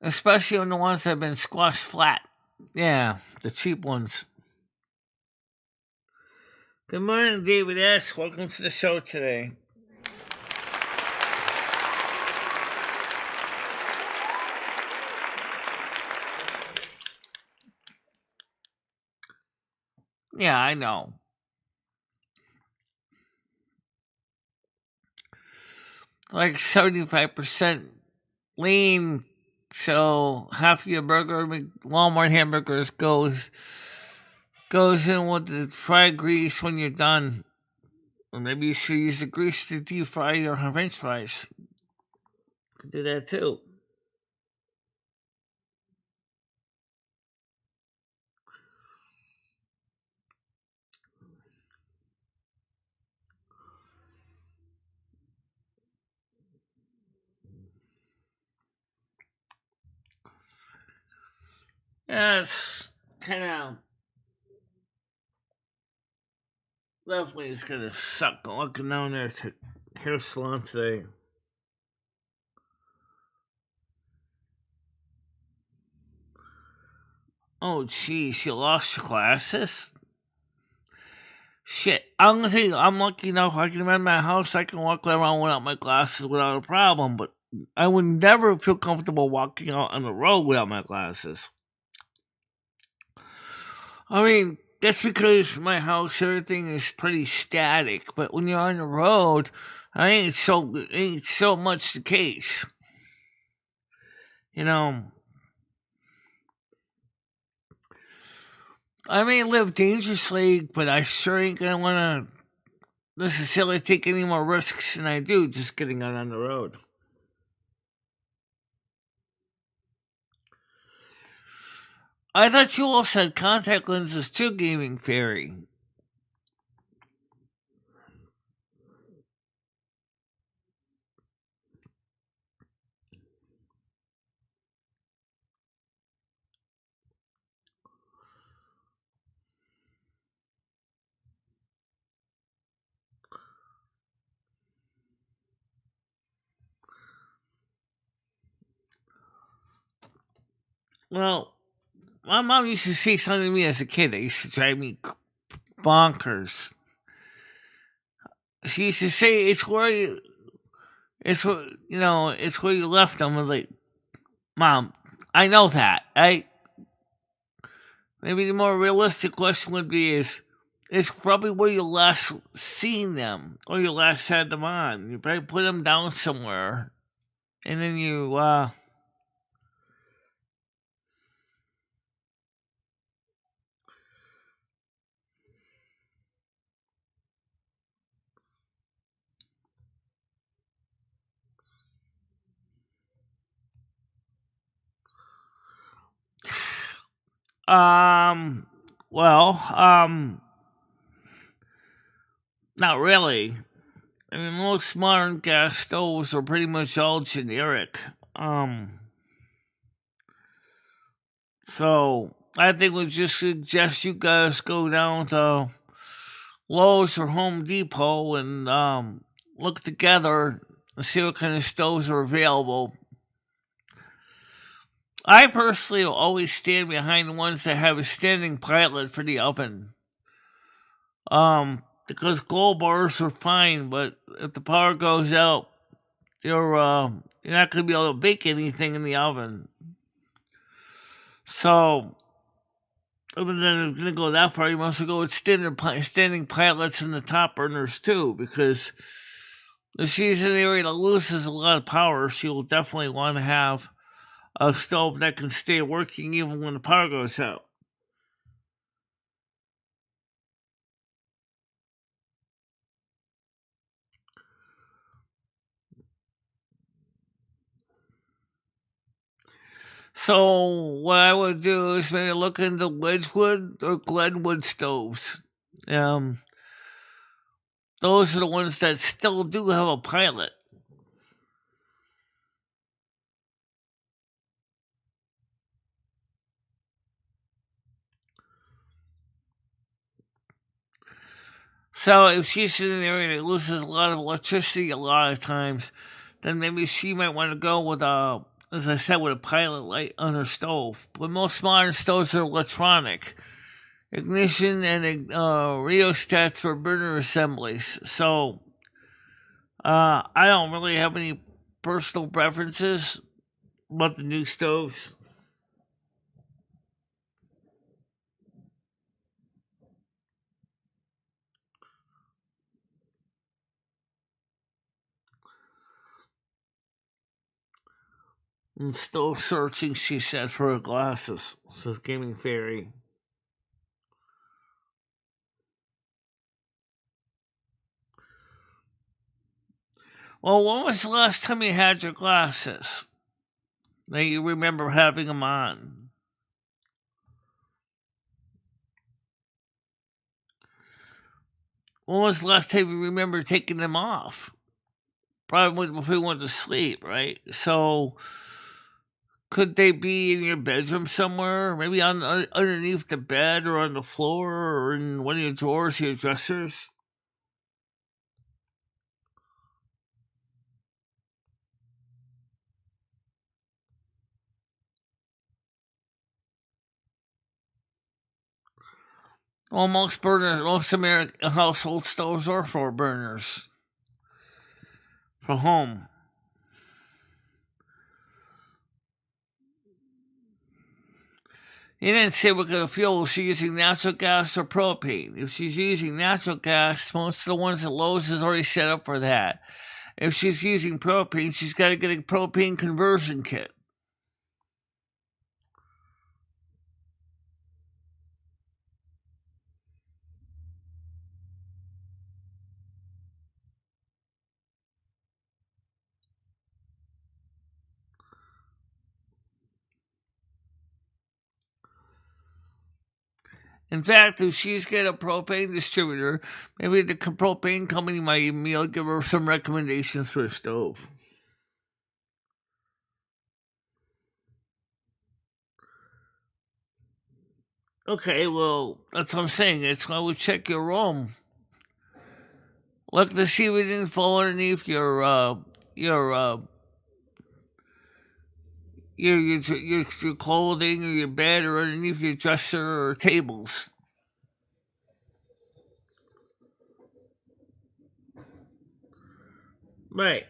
Especially on the ones that have been squashed flat. Yeah, the cheap ones. Good morning, David S. Welcome to the show today. Yeah, I know. Like 75% lean, so half of your burger, Walmart hamburgers, goes in with the fried grease when you're done. Or maybe you should use the grease to deep fry your French fries. You can do that too. Yeah, it's kind of definitely it's gonna suck looking down there to hair salon today. Oh, geez, you lost your glasses? Shit, I'm gonna tell you, I'm lucky enough I can run my house, I can walk around without my glasses without a problem, but I would never feel comfortable walking out on the road without my glasses. I mean, that's because my house, everything is pretty static, but when you're on the road, ain't so much the case. I may live dangerously, but I sure ain't gonna want to necessarily take any more risks than I do just getting out on the road. I thought you all said contact lenses too, Gaming Fairy. Well, my mom used to say something to me as a kid that used to drive me bonkers. She used to say, "It's where you, it's what it's where you left them." I was like, "Mom, I know that. Maybe the more realistic question would be it's probably where you last seen them or you last had them on. You probably put them down somewhere, and then you well, not really. I mean, most modern gas stoves are pretty much all generic. So I think we just suggest you guys go down to Lowe's or Home Depot and look together and see what kind of stoves are available. I personally will always stand behind the ones that have a standing pilot for the oven. Because glow bars are fine, but if the power goes out, you're not going to be able to bake anything in the oven. So, other than going to go that far, you must go with standing pilots in the top burners too, because if she's in an area that loses a lot of power, she will definitely want to have a stove that can stay working even when the power goes out. So what I would do is maybe look into Wedgwood or Glenwood stoves. Those are the ones that still do have a pilot. So if she's in an area that loses a lot of electricity a lot of times, then maybe she might want to go with as I said, with a pilot light on her stove. But most modern stoves are electronic. Ignition and rheostats for burner assemblies. So I don't really have any personal preferences about the new stoves. And still searching, she said, for her glasses. Says Gaming Fairy. Well, when was the last time you had your glasses? That you remember having them on? When was the last time you remember taking them off? Probably before you went to sleep, right? So, could they be in your bedroom somewhere? Maybe underneath the bed or on the floor or in one of your drawers, your dressers? Well, most American household stoves are for burners for home. You didn't say what kind of fuel she's using, natural gas or propane. If she's using natural gas, most of the ones at Lowe's is already set up for that. If she's using propane, she's got to get a propane conversion kit. In fact, if she's got a propane distributor, maybe the propane company might even be able to give her some recommendations for a stove. Okay, well, that's what I'm saying. It's why we check your room. Look to see if anything fall underneath your clothing or your bed or underneath your dresser or tables. Right.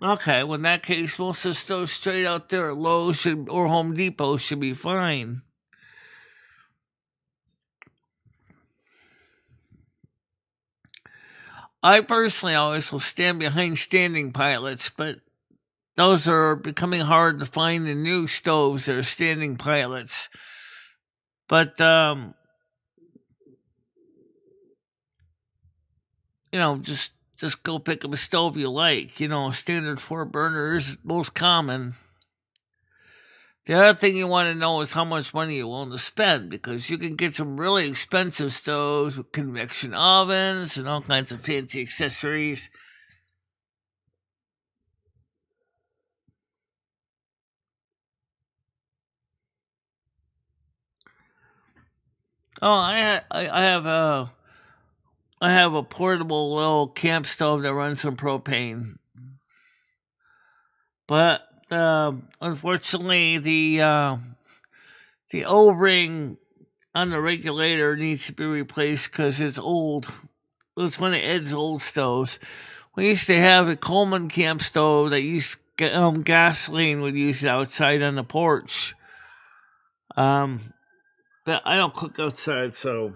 Okay, well, in that case, most of the stores straight out there at Lowe's or Home Depot should be fine. I personally always will stand behind standing pilots, but those are becoming hard to find in new stoves that are standing pilots. But, just go pick up a stove you like. Standard 4 burner is most common. The other thing you want to know is how much money you're willing to spend, because you can get some really expensive stoves with convection ovens and all kinds of fancy accessories. Oh, I have a portable little camp stove that runs on propane, but unfortunately the O-ring on the regulator needs to be replaced because it's old. It's one of Ed's old stoves. We used to have a Coleman camp stove that used gasoline would use it outside on the porch. But I don't cook outside, so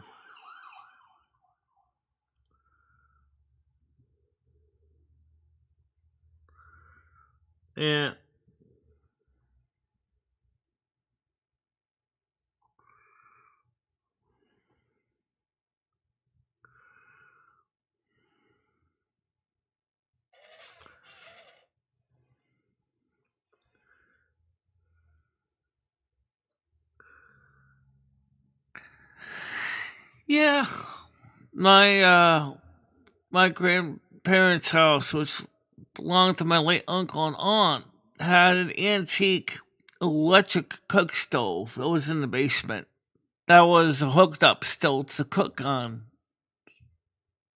yeah. Yeah, my grandparents' house, which belonged to my late uncle and aunt, had an antique electric cook stove that was in the basement. That was hooked up still to cook on.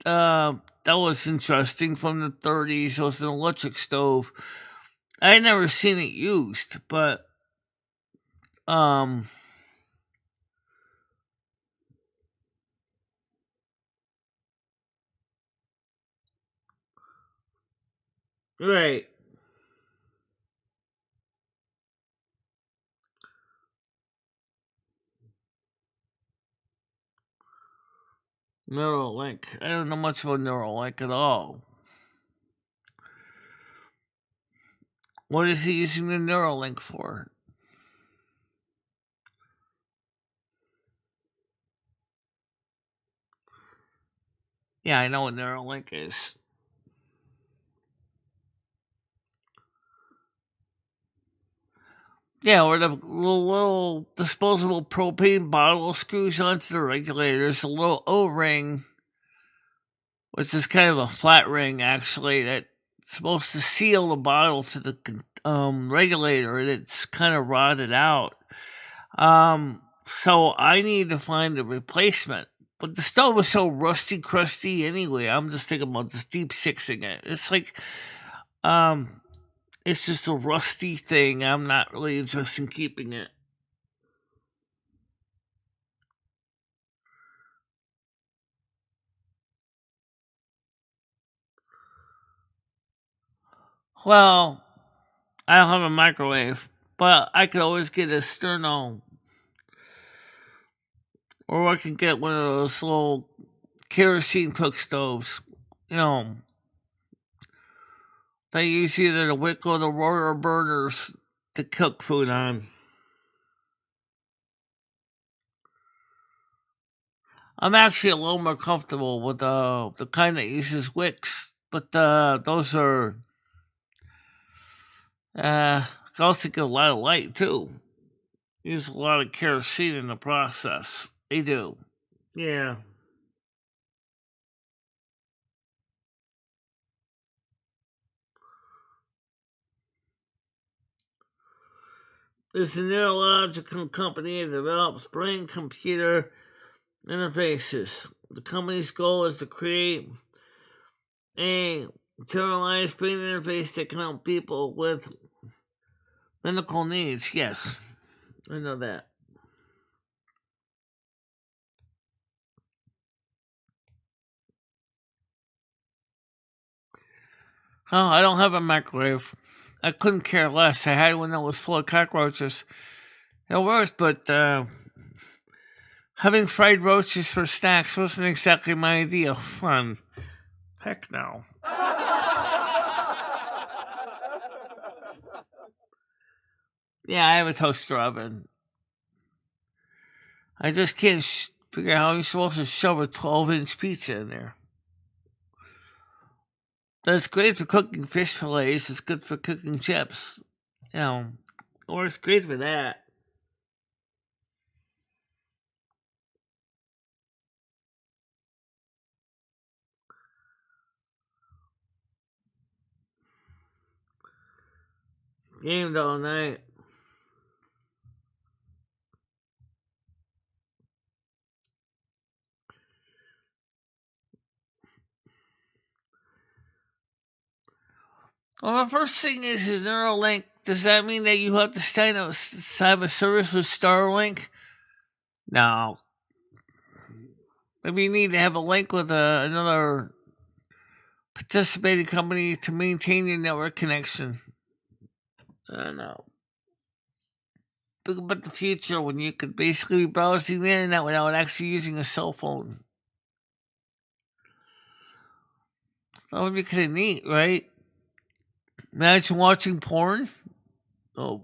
That was interesting from the 30s. It was an electric stove. I had never seen it used, but um, right. Neuralink. I don't know much about Neuralink at all. What is he using the Neuralink for? Yeah, I know what Neuralink is. Yeah, where the little disposable propane bottle screws onto the regulator. There's a little O-ring, which is kind of a flat ring, actually, that's supposed to seal the bottle to the regulator, and it's kind of rotted out. So I need to find a replacement. But the stove was so rusty, crusty anyway. I'm just thinking about just deep sixing it. It's like, um, it's just a rusty thing. I'm not really interested in keeping it. Well, I don't have a microwave, but I could always get a sterno, or I can get one of those little kerosene cook stoves. You know, they use either the wick or the roller burners to cook food on. I'm actually a little more comfortable with the kind that uses wicks, but those are Can also get a lot of light too. Use a lot of kerosene in the process. They do. Yeah. It's a neurological company that develops brain-computer interfaces. The company's goal is to create a generalized brain interface that can help people with medical needs. Yes, I know that. Oh, I don't have a microwave. I couldn't care less. I had one that was full of cockroaches. It worked, but having fried roaches for snacks wasn't exactly my idea of fun. Heck no. Yeah, I have a toaster oven. I just can't figure out how you're supposed to shove a 12-inch pizza in there. That's great for cooking fish fillets. It's good for cooking chips. Or it's great for that. Gamed all night. Well, the first thing is Neuralink. Does that mean that you have to sign up a service with Starlink? No. Maybe you need to have a link with another participating company to maintain your network connection. I don't know. Think about the future when you could basically be browsing the internet without actually using a cell phone. That would be kind of neat, right? Imagine watching porn. Oh.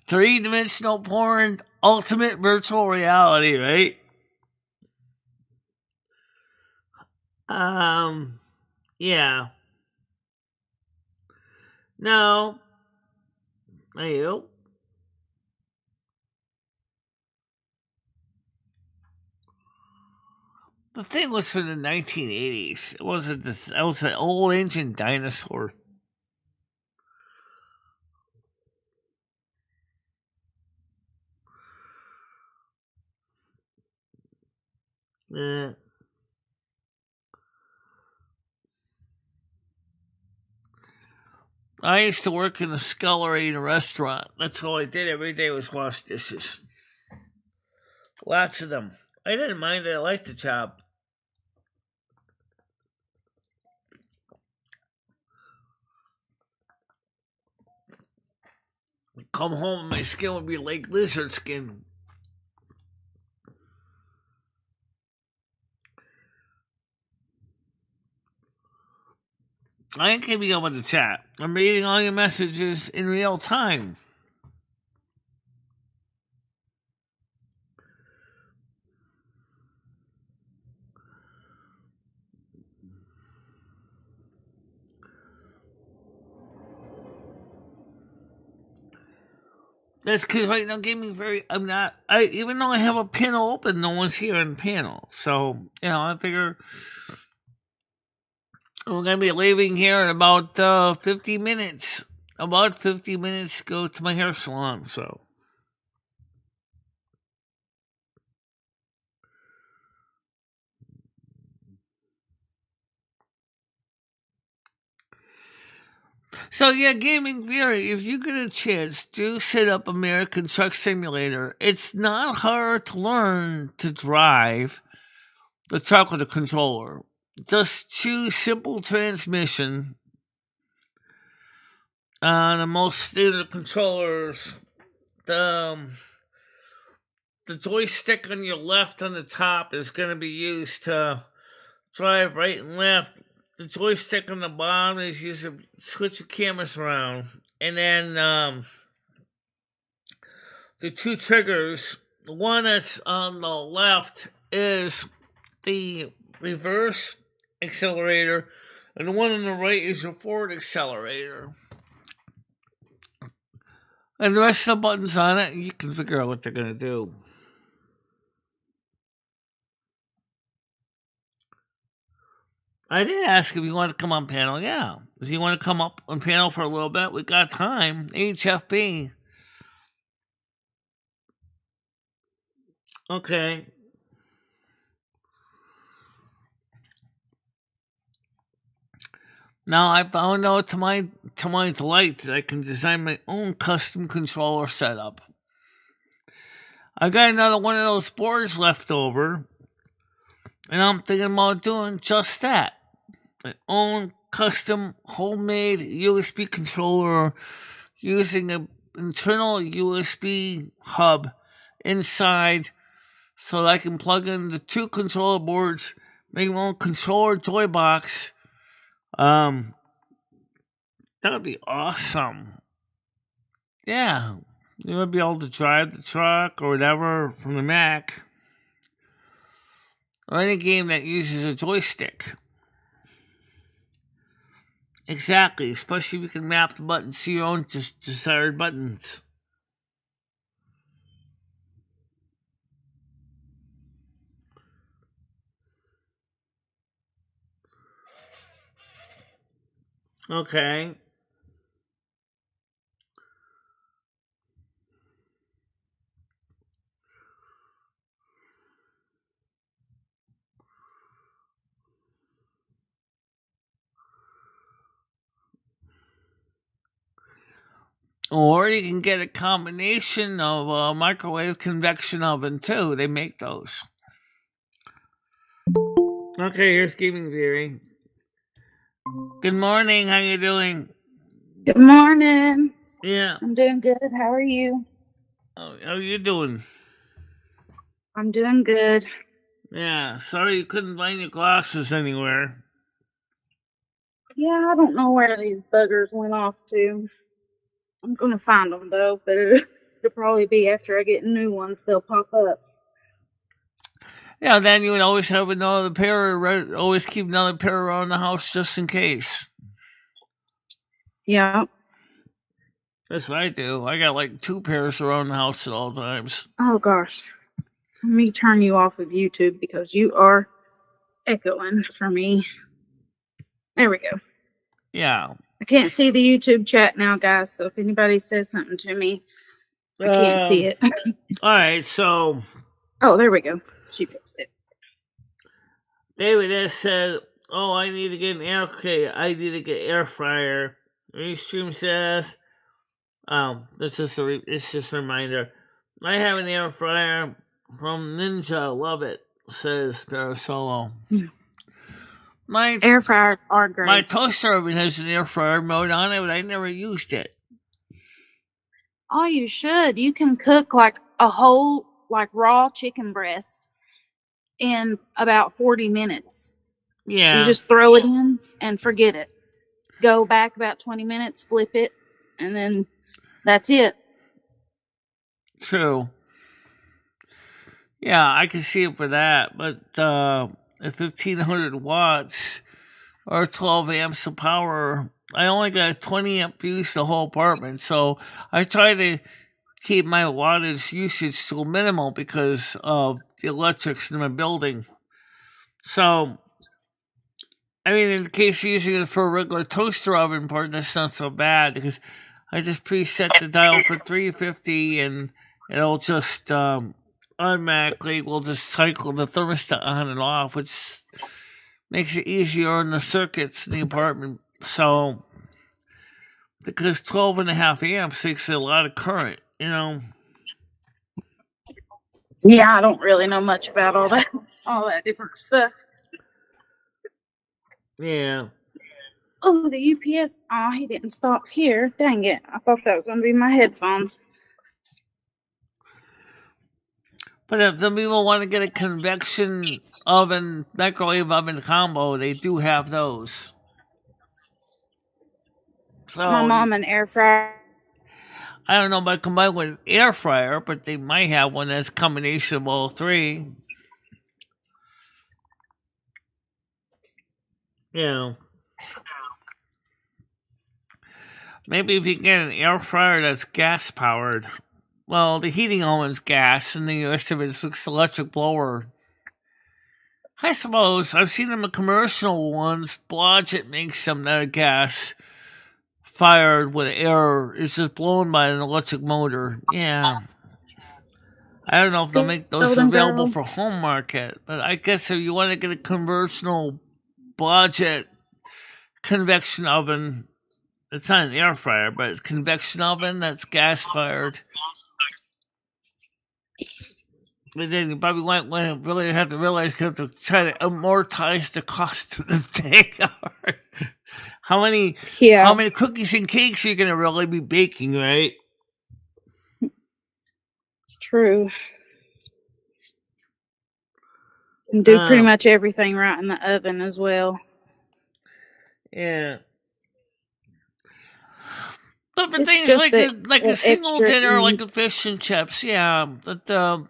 3-dimensional porn, ultimate virtual reality, right? Yeah. No. I hope. The thing was from the 1980s. It wasn't this. It was an old engine dinosaur. Eh. I used to work in a scullery in a restaurant. That's all I did every day was wash dishes. Lots of them. I didn't mind it. I liked the job. Come home and my skin would be like lizard skin. I ain't keeping up with the chat. I'm reading all your messages in real time. That's because right now gaming I'm not. Even though I have a panel open, no one's here on panel. So I figure we're gonna be leaving here in about 50 minutes. About 50 minutes to go to my hair salon. So. So yeah, gaming theory. If you get a chance, do set up American Truck Simulator. It's not hard to learn to drive the truck with a controller. Just choose simple transmission. The most standard controllers. The joystick on your left on the top is going to be used to drive right and left. The joystick on the bottom is used to switch the cameras around. And then the two triggers, the one that's on the left is the reverse accelerator, And the one on the right is your forward accelerator. And the rest of the buttons on it, you can figure out what they're going to do. I did ask if you want to come on panel. Yeah. If you want to come up on panel for a little bit, we got time. HFP. Okay. Now I found out to my delight that I can design my own custom controller setup. I got another one of those boards left over, and I'm thinking about doing just that. My own custom homemade USB controller using an internal USB hub inside so that I can plug in the two controller boards, make my own controller joy box. That would be awesome. Yeah. You would be able to drive the truck or whatever from the Mac. Or any game that uses a joystick. Exactly, especially if you can map the buttons to your own desired buttons. Okay. Or you can get a combination of a microwave convection oven too. They make those. Okay, here's Gaming Theory. Good morning, how you doing? Good morning. Yeah. I'm doing good. How are you? How are you doing? I'm doing good. Yeah, sorry you couldn't find your glasses anywhere. Yeah, I don't know where these buggers went off to. I'm gonna find them though, but it'll probably be after I get new ones. They'll pop up. Yeah, then you would always have another pair, always keep another pair around the house just in case. Yeah. That's what I do. I got like 2 pairs around the house at all times. Oh gosh. Let me turn you off of YouTube because you are echoing for me. There we go. Yeah. I can't see the YouTube chat now, guys, so if anybody says something to me, I can't see it. Alright, so... Oh, there we go. She fixed it. David S. said, oh, I need to get an air fryer. Restream says, it's just a reminder. I have an air fryer from Ninja, love it, says Parasolo. My air fryers are great. My toaster oven has an air fryer mode on it, but I never used it. Oh, you should. You can cook like a whole raw chicken breast in about 40 minutes. Yeah. You just throw it in and forget it. Go back about 20 minutes, flip it, and then that's it. True. Yeah, I can see it for that, but at 1500 watts or 12 amps of power, I only got a 20 amp use the whole apartment, so I try to keep my wattage usage to a minimal because of the electrics in my building. So, I mean, in the case of using it for a regular toaster oven part, that's not so bad because I just preset the dial for 350 and it'll just automatically will just cycle the thermostat on and off, which makes it easier on the circuits in the apartment. So, because 12.5 amps takes a lot of current, you know. Yeah, I don't really know much about all that different stuff. Yeah. Oh, the UPS. Oh, he didn't stop here. Dang it. I thought that was going to be my headphones. But if the people want to get a convection oven, microwave oven combo, they do have those. So, my mom an air fryer. I don't know about combined with an air fryer, but they might have one that's a combination of all three. Yeah. Maybe if you get an air fryer that's gas powered. Well, the heating oven's gas, and the rest of it's electric blower. I suppose I've seen them in commercial ones. Blodgett makes some that are gas fired with air. It's just blown by an electric motor. Yeah. I don't know if they'll make those Golden available Girl. for home market, but I guess if you want to get a conventional Blodgett convection oven, it's not an air fryer, but it's convection oven that's gas fired. But then you probably might really have to realize you have to try to amortize the cost of the thing. How many cookies and cakes are you gonna really be baking, right? True. And do pretty much everything right in the oven as well. Yeah. But for It's things like a single dinner, like a fish and chips, yeah, the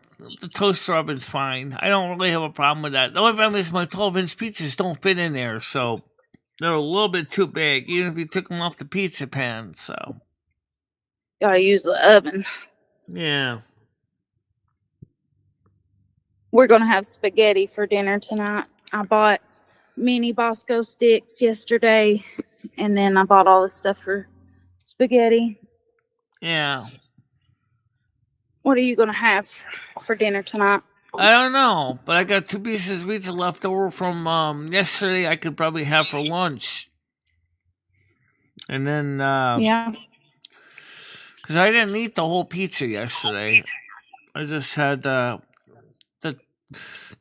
toaster oven's fine. I don't really have a problem with that. The only problem is my 12-inch pizzas don't fit in there, so they're a little bit too big, even if you took them off the pizza pan. So gotta use the oven. Yeah. We're gonna have spaghetti for dinner tonight. I bought mini Bosco sticks yesterday, and then I bought all the stuff for spaghetti. Yeah. What are you gonna have for dinner tonight? I don't know, but I got 2 pieces of pizza left over from yesterday. I could probably have for lunch, and then Yeah. because I didn't eat the whole pizza yesterday, I just had the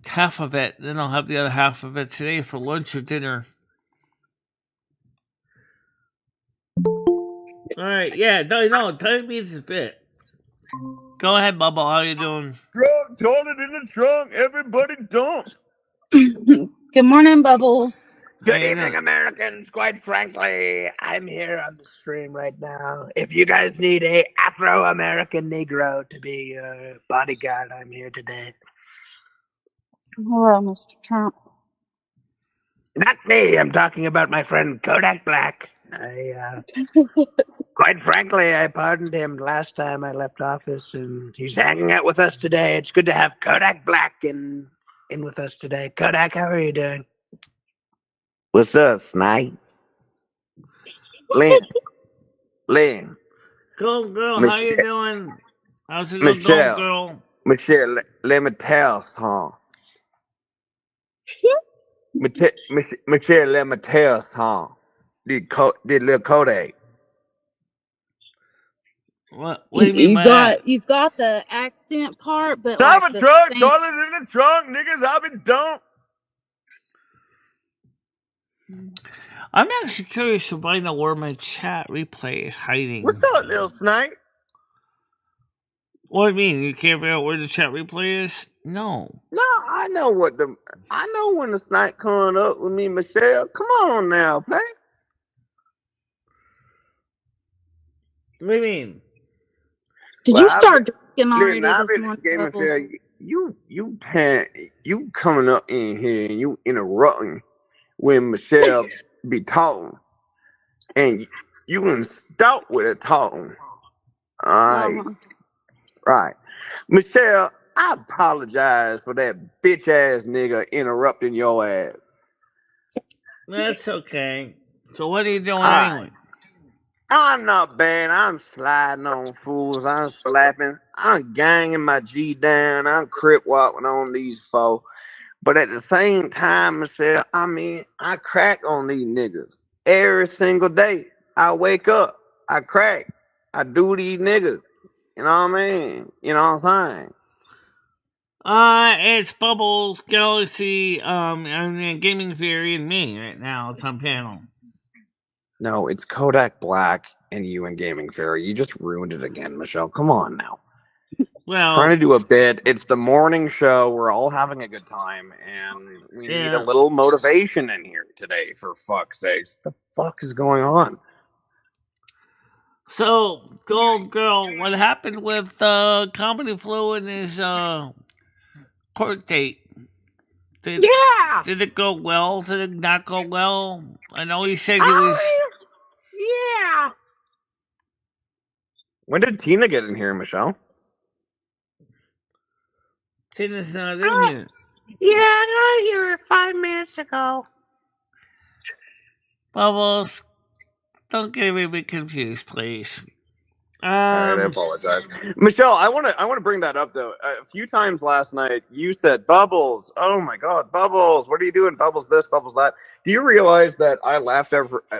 half of it. Then I'll have the other half of it today for lunch or dinner. All right, yeah, no, tiny pizza's fit. Go ahead, Bubba. How you doing? Drunk, toilet in the trunk. Everybody dump. Good morning, Bubbles. Good evening, Americans. Quite frankly, I'm here on the stream right now. If you guys need a Afro-American Negro to be your bodyguard, I'm here today. Hello, Mr. Trump. Not me. I'm talking about my friend Kodak Black. Quite frankly, I pardoned him last time I left office, and he's hanging out with us today. It's good to have Kodak Black in with us today. Kodak, how are you doing? What's up, Snipe? Lynn. Go, girl. How you doing? How's it going, Michelle. girl? Michelle, let me tell something. Michelle, let me tell something. Did little Kodak. What do you mean by that? You've got the accent part, but Stop like a truck, toilet in the trunk, niggas, I've been dumped. I'm actually curious to find out where my chat replay is hiding. What's up, little Snipe? What do you mean? You can't figure out where the chat replay is? No. No, I know when the Snipe coming up with me, Michelle. Come on now, play. What do you mean? Did you start drinking already this morning? You coming up in here and you interrupting when Michelle be talking, and you can start with her talking. All right, Michelle. I apologize for that bitch ass nigga interrupting your ass. That's okay. So what are you doing anyway? I'm not bad. I'm sliding on fools. I'm slapping. I'm ganging my G down. I'm crip walking on these folks. But at the same time, Michelle, I crack on these niggas every single day. I wake up, I crack, I do these niggas. You know what I mean? You know what I'm saying? It's Bubbles, Galaxy, and Gaming Theory, and me right now. It's on panel. No, it's Kodak Black and you and Gaming Theory. You just ruined it again, Michelle. Come on now. Well, trying to do a bit. It's the morning show. We're all having a good time, and we need a little motivation in here today. For fuck's sakes, the fuck is going on? So, Gold Girl, what happened with Comedy Flu and his court date? Did it go well? Did it not go well? I know he said he was. Yeah. When did Tina get in here, Michelle? Tina's not in here. Yeah, I got here 5 minutes ago. Bubbles, don't get me confused, please. All right, I apologize, Michelle. I want to bring that up though. A few times last night, you said Bubbles. Oh my God, Bubbles! What are you doing, Bubbles? This, Bubbles that. Do you realize that I left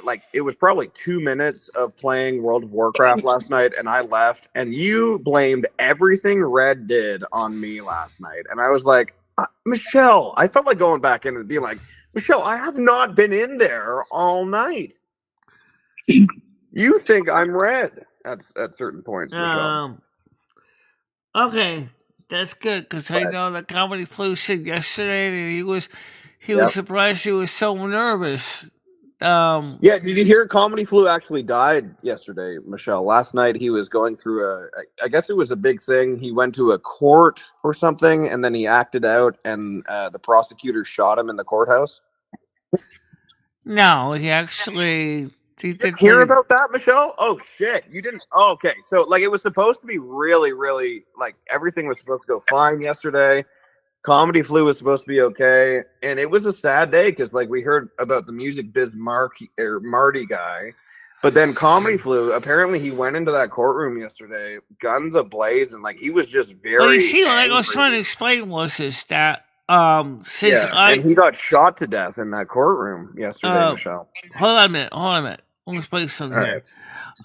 like it was probably 2 minutes of playing World of Warcraft last night, and I left, and you blamed everything Red did on me last night, and I was like, Michelle, I felt like going back in and being like, Michelle, I have not been in there all night. You think I'm Red at certain points, Michelle. Okay, that's good because I know that Comedy Flu said yesterday that he was surprised he was so nervous. Yeah, did you hear Comedy Flu actually died yesterday, Michelle? Last night he was going through I guess it was a big thing. He went to a court or something, and then he acted out, and the prosecutor shot him in the courthouse. No, he actually. Did you hear about that, Michelle? Oh shit, you didn't. Oh, okay, so like it was supposed to be really, really like everything was supposed to go fine yesterday. Comedy Flu was supposed to be okay, and it was a sad day because like we heard about the music biz Marty guy, but then Comedy Flu apparently he went into that courtroom yesterday, guns ablaze, and like he was just very. Well, you see, what I was trying to explain was that and he got shot to death in that courtroom yesterday, Michelle. Hold on a minute. I'm gonna explain something here.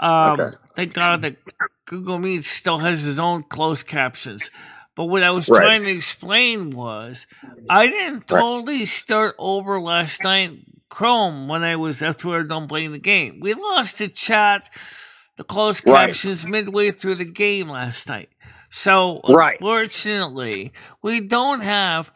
Okay. Thank God that Google Meet still has his own closed captions. But what I was trying to explain was I didn't totally start over last night Chrome when I was after we were done playing the game. We lost the chat, the closed captions midway through the game last night. So unfortunately, we don't have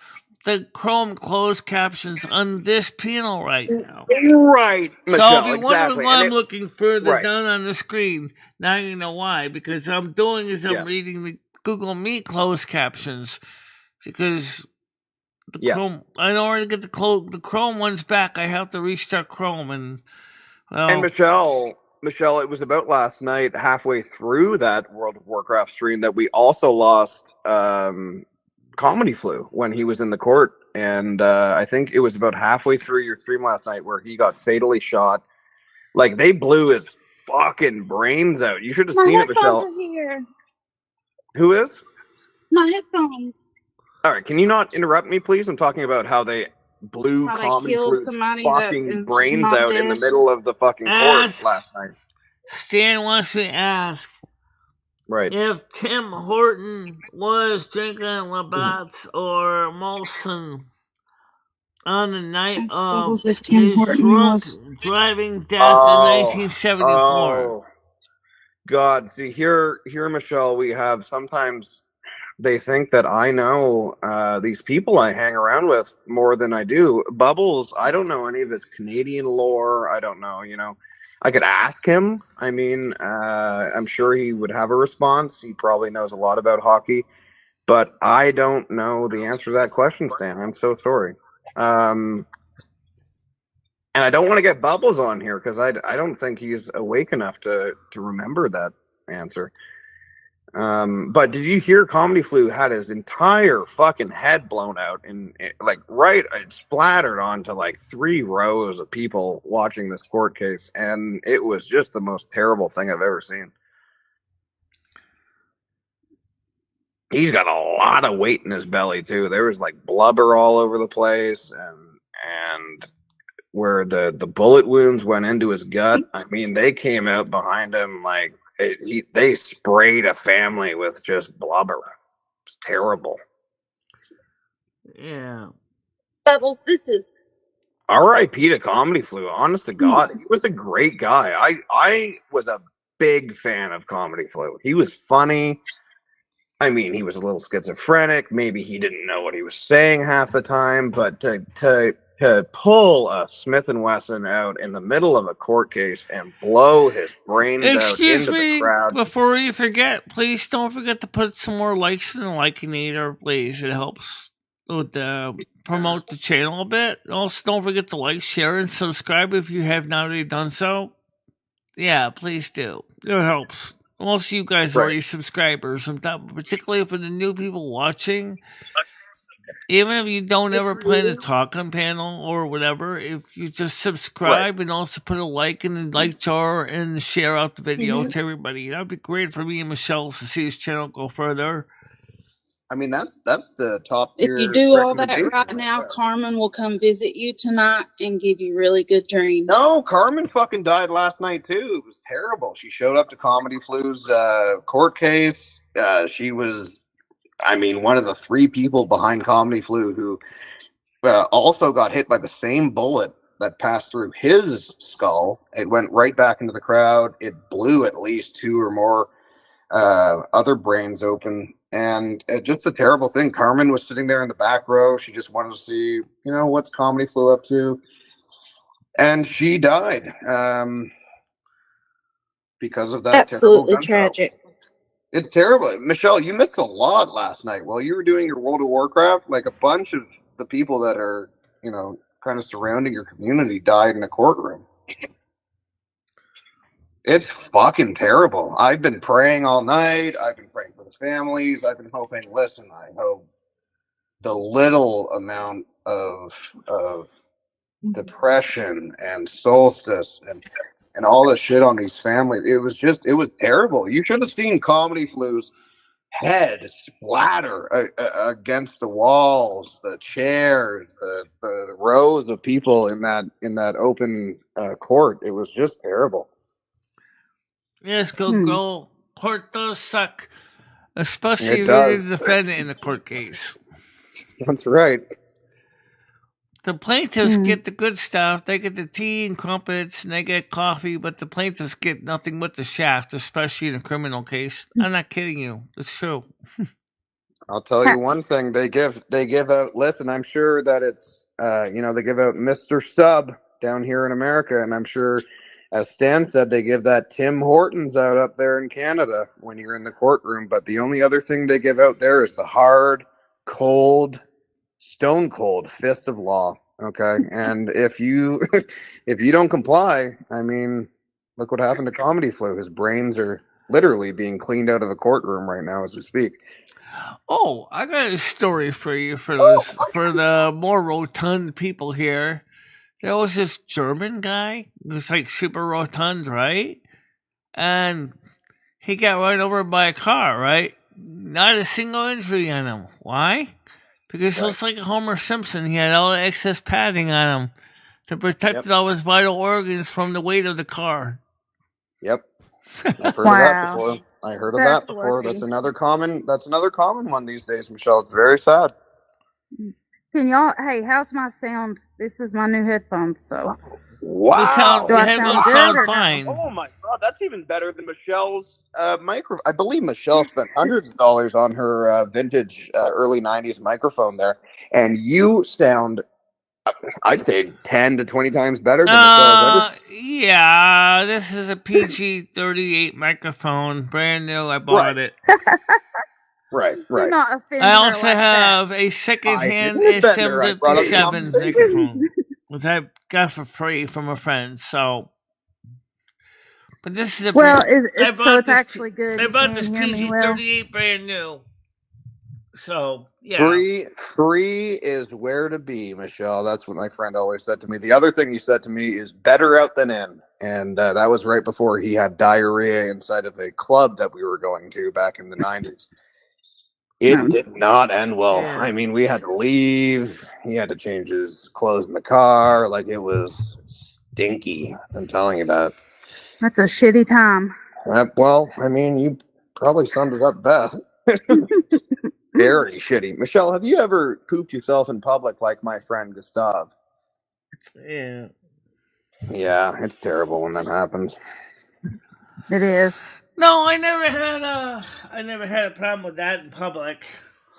the Chrome closed captions on this panel right now. Right, Michelle, so if you wonder why I'm looking further down on the screen, now you know why. Because I'm reading the Google Meet closed captions because the Chrome. In order to get the Chrome ones back, I have to restart Chrome and Michelle, it was about last night, halfway through that World of Warcraft stream, that we also lost Comedy Flu when he was in the court, and I think it was about halfway through your stream last night where he got fatally shot. Like they blew his fucking brains out. You should have seen it, Michelle. Are here. Who is? My headphones. All right, can you not interrupt me, please? I'm talking about how they blew Comedy Flu's fucking brains out in the middle of the fucking court last night. Stan wants to ask if Tim Horton was drinking Labatt's or Molson on the night of his drunk driving death in 1974. Oh, God. See, here, Michelle, we have sometimes they think that I know these people I hang around with more than I do. Bubbles, I don't know any of his Canadian lore. I don't know, I could ask him. I mean, I'm sure he would have a response. He probably knows a lot about hockey, but I don't know the answer to that question, Stan. I'm so sorry. And I don't want to get Bubbles on here because I don't think he's awake enough to remember that answer. But did you hear Comedy Flu had his entire fucking head blown out and it splattered onto like 3 rows of people watching this court case, and it was just the most terrible thing I've ever seen. He's got a lot of weight in his belly too. There was like blubber all over the place, and where the bullet wounds went into his gut, I mean, they came out behind him like they sprayed a family with just blubber. It's terrible. Yeah. Bubbles, this is R.I.P. to Comedy Flu. Honest to God, he was a great guy. I was a big fan of Comedy Flu. He was funny. I mean, he was a little schizophrenic. Maybe he didn't know what he was saying half the time, but to pull a Smith & Wesson out in the middle of a court case and blow his brains out into the crowd. Before you forget, please don't forget to put some more likes in the Likinator, please. It helps with promote the channel a bit. Also, don't forget to like, share, and subscribe if you have not already done so. Yeah, please do. It helps. most of you guys are already subscribers. Particularly for the new people watching. Even if you don't ever plan to talk on panel or whatever, if you just subscribe and also put a like in the like jar and share out the video to everybody, that'd be great for me and Michelle to see his channel go further. I mean, that's the top If tier. you do all that right now, Carmen will come visit you tonight and give you really good dreams. No, Carmen fucking died last night too. It was terrible. She showed up to Comedy Flu's court case. She was, I mean, one of the 3 people behind Comedy Flu who also got hit by the same bullet that passed through his skull. It went right back into the crowd. It blew at least 2 or more other brains open. And just a terrible thing. Carmen was sitting there in the back row. She just wanted to see, what's Comedy Flu up to. And she died because of that. Absolutely tragic. It's terrible. Michelle, you missed a lot last night while you were doing your World of Warcraft. Like, a bunch of the people that are, kind of surrounding your community died in a courtroom. It's fucking terrible. I've been praying all night. I've been praying for the families. I've been hoping, listen, I hope the little amount of depression and solstice and all this shit on these families. It was terrible. You should have seen Comedy Flu's head splatter against the walls, the chairs, the rows of people in that open court. It was just terrible. Yes, go. Court does suck, especially if you're the defendant in the court case. That's right. The plaintiffs get the good stuff. They get the tea and crumpets, and they get coffee, but the plaintiffs get nothing but the shaft, especially in a criminal case. I'm not kidding you. It's true. I'll tell you one thing. They give out, listen, I'm sure that it's, they give out Mr. Sub down here in America, and I'm sure, as Stan said, they give that Tim Hortons out up there in Canada when you're in the courtroom, but the only other thing they give out there is the hard, cold, stone cold fist of law. Okay. And if you don't comply, I mean, look what happened to Comedy Flu. His brains are literally being cleaned out of a courtroom right now as we speak. Oh, I got a story for you for the more rotund people here. There was this German guy who was like super rotund, right? And he got run over by a car, right? Not a single injury on him. Why? Because he looks like a Homer Simpson. He had all the excess padding on him to protect all his vital organs from the weight of the car. Yep. I've heard of that before. I heard of that before. That's another common one these days, Michelle. It's very sad. Can y'all, hey, how's my sound? This is my new headphones, so. Wow. The headphones sound fine. Oh my God, that's even better than Michelle's microphone. I believe Michelle spent hundreds of dollars on her vintage early 90s microphone there, and you sound, I'd say, 10 to 20 times better than Michelle's ever. Yeah, this is a PG-38 microphone, brand new. I bought it. Right. I also have a second-hand SM57 microphone, which I got for free from a friend. So, but this is a it's actually good. I bought this PG-38 brand new. So yeah, free is where to be, Michelle. That's what my friend always said to me. The other thing he said to me is better out than in, and that was right before he had diarrhea inside of a club that we were going to back in the 90s. It did not end well. Yeah. I mean, we had to leave. He had to change his clothes in the car. Like, it was stinky. I'm telling you that. That's a shitty time. Well, I mean, you probably summed it up best. Very shitty. Michelle, have you ever pooped yourself in public like my friend Gustav? Yeah. Yeah, it's terrible when that happens. It is. No, I never had a problem with that in public.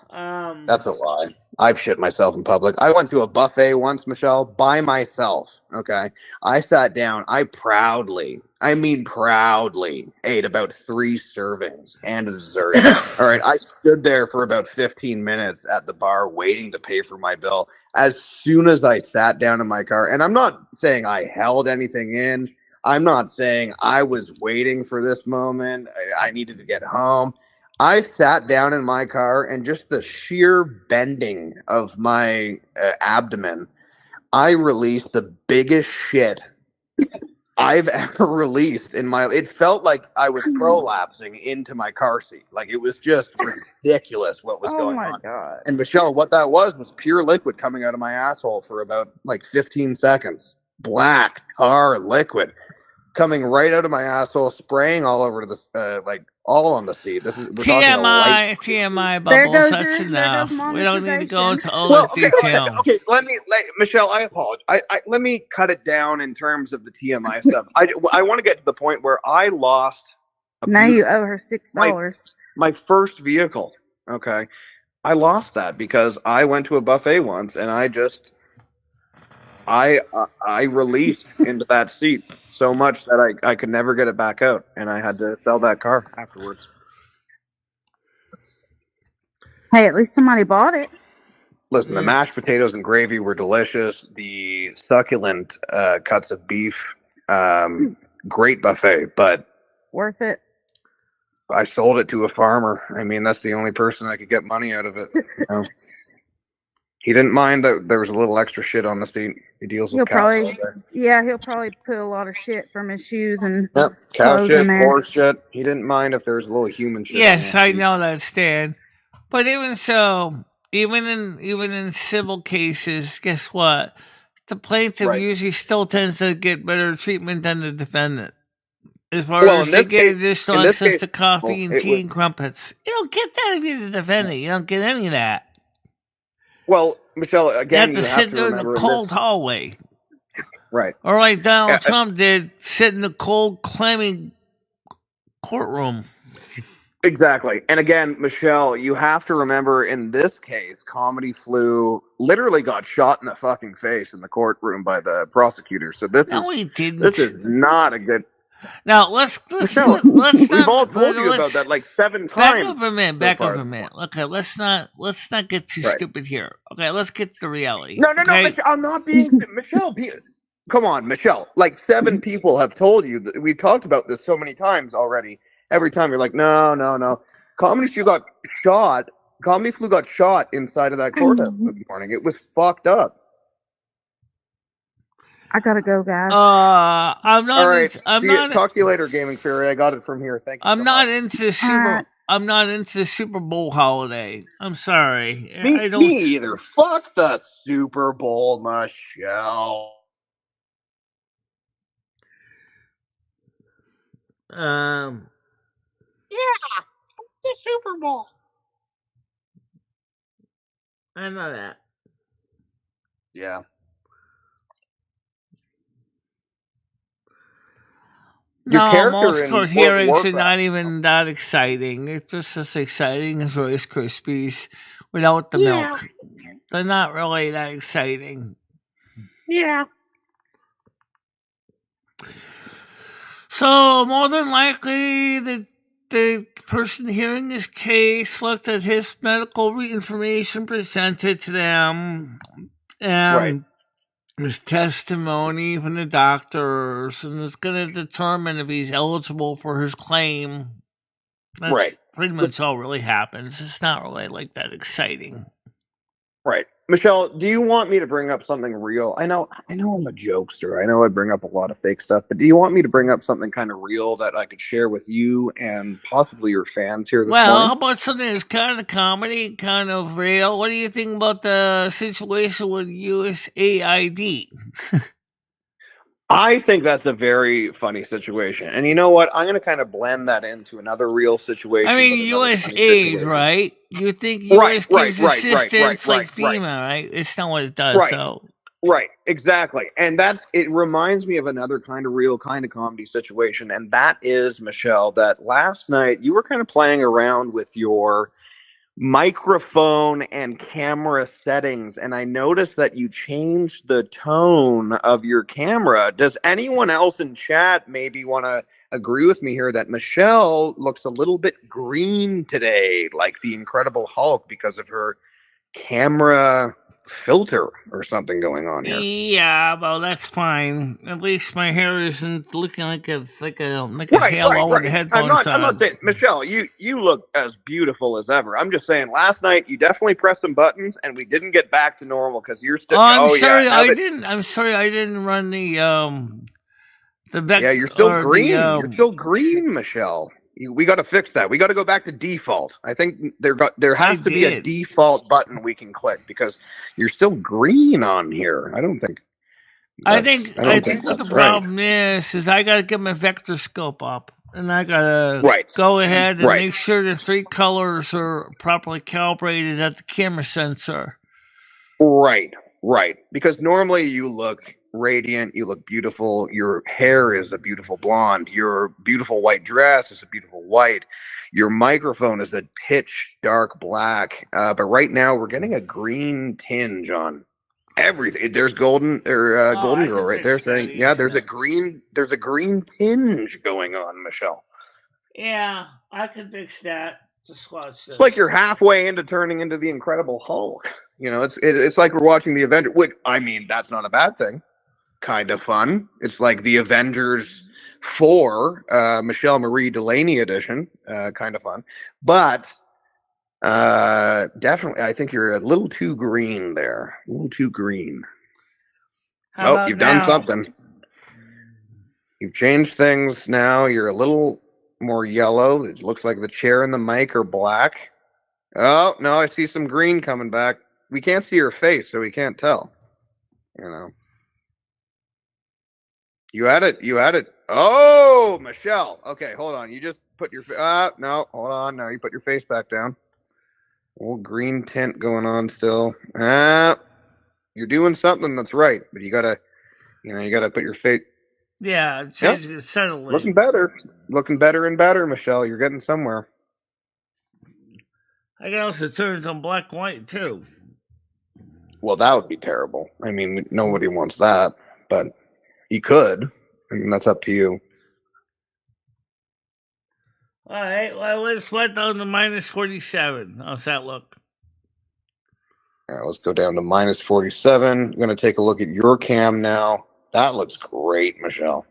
That's a lie. I've shit myself in public. I went to a buffet once, Michelle, by myself. Okay. I sat down. I proudly ate about 3 servings and a dessert. All right. I stood there for about 15 minutes at the bar waiting to pay for my bill. As soon as I sat down in my car, and I'm not saying I held anything in, I'm not saying I was waiting for this moment. I needed to get home. I sat down in my car, and just the sheer bending of my abdomen, I released the biggest shit I've ever released in my. It felt like I was prolapsing into my car seat. Like, it was just ridiculous what was going on. God. And Michelle, what that was pure liquid coming out of my asshole for about like 15 seconds. Black tar liquid coming right out of my asshole, spraying all over the like all on the seat. We're talking a light. TMI There bubbles. goes That's enough. We don't need to go into all Well, that detail. okay. Michelle, I apologize. Let me cut it down in terms of the TMI stuff. I want to get to the point where I lost. Now you owe her $6. My first vehicle. Okay, I lost that because I went to a buffet once and I released into that seat so much that I could never get it back out, and I had to sell that car afterwards. Hey, at least somebody bought it. Listen, the mashed potatoes and gravy were delicious. The succulent cuts of beef, great buffet, but Worth it. I sold it to a farmer. I mean, that's the only person I could get money out of it. You know? He didn't mind that there was a little extra shit on the seat. He deals with he'll probably put a lot of shit from his shoes and cow clothes shit, in there. horse shit. He didn't mind if there was a little human shit. Yes, I know that, Stan. But even so, even in civil cases, guess what? The plaintiff usually still tends to get better treatment than the defendant. As far as they get additional access to coffee and tea and crumpets. You don't get that if you're the defendant. You don't get any of that. Well, Michelle, again, you have to sit there in the cold hallway. Right. Or like Donald Trump did, sit in the cold, clammy courtroom. Exactly. And again, Michelle, you have to remember in this case, Comedy Flu literally got shot in the fucking face in the courtroom by the prosecutor. So he didn't. This is not a good. Now let's Michelle, we've all told you about that like 7 times. Back up a minute. Okay, let's not get too stupid here. Okay, let's get to the reality. No, Michelle, I'm not being Michelle. Come on, Michelle. Like 7 people have told you that we've talked about this so many times already. Every time you're like, no. Comedy Flu got shot. Comedy Flu got shot inside of that courthouse this morning. It was fucked up. I gotta go, guys. I'm not. All right. I'm not. Talk to you later, Gaming Fury. I got it from here. Thank you. I'm not into the Super Bowl holiday. I'm sorry. Me either. Fuck the Super Bowl, Michelle. Yeah, the Super Bowl. I know that. Yeah. Most court hearings are not even that exciting. It's just as exciting as Rice Krispies without the milk. They're not really that exciting. Yeah. So more than likely, the person hearing this case looked at his medical information presented to them, and his testimony from the doctors, and is going to determine if he's eligible for his claim. That's pretty much all really happens. It's not really like that exciting. Right. Michelle, do you want me to bring up something real? I know I'm a jokester. I know I bring up a lot of fake stuff, but do you want me to bring up something kind of real that I could share with you and possibly your fans here this morning? How about something that's kind of comedy, kind of real? What do you think about the situation with USAID? I think that's a very funny situation. And you know what? I'm going to kind of blend that into another real situation. I mean, USAID, right? You think US gives assistance like FEMA, right? It's not what it does, so. Right, exactly. And it reminds me of another kind of real kind of comedy situation. And that is, Michelle, that last night you were kind of playing around with your microphone and camera settings, and I noticed that you changed the tone of your camera. Does anyone else in chat maybe want to agree with me here that Michelle looks a little bit green today, like the Incredible Hulk, because of her camera filter or something going on here. Yeah, well, that's fine. At least my hair isn't looking like it's like a Right. halo with the headphones I'm not on. saying, Michelle, you look as beautiful as ever. I'm just saying, last night you definitely pressed some buttons, and we didn't get back to normal because you're still. I'm Yeah, sorry, now that I'm sorry, I didn't run the vec You're still or green. the You're still green, Michelle. We got to fix that. We got to go back to default. I think there has to be a default button we can click because you're still green on here. I don't think. I think what the that's right. problem is I gotta get my vector scope up, and I gotta Right. go ahead and Right. make sure the 3 colors are properly calibrated at the camera sensor. Right. Because normally you look radiant, you look beautiful. Your hair is a beautiful blonde. Your beautiful white dress is a beautiful white. Your microphone is a pitch dark black. But right now we're getting a green tinge on everything. There's Golden Girl right there saying, yeah, there's a green tinge going on, Michelle. Yeah, I can fix that. Just watch this. It's like you're halfway into turning into the Incredible Hulk. It's like we're watching the Avengers. Which, I mean, that's not a bad thing. Kind of fun. It's like the Avengers 4 MicheleMarieDalene edition. Kind of fun. But definitely, I think you're a little too green there. A little too green. You've done something. You've changed things now. You're a little more yellow. It looks like the chair and the mic are black. Oh, no, I see some green coming back. We can't see your face, so we can't tell. You had it. Oh, Michelle. Okay, hold on. You just put your no, hold on. Now you put your face back down. Old green tint going on still. You're doing something that's right, but you gotta put your face. Yeah, change it subtly. Looking better and better, Michelle. You're getting somewhere. I can also turn it on black and white too. Well, that would be terrible. I mean, nobody wants that, but you could. I mean, that's up to you. All right, well, let's went down to minus 47. How's that look? All right, let's go down to minus 47. I'm going to take a look at your cam now. That looks great, Michelle.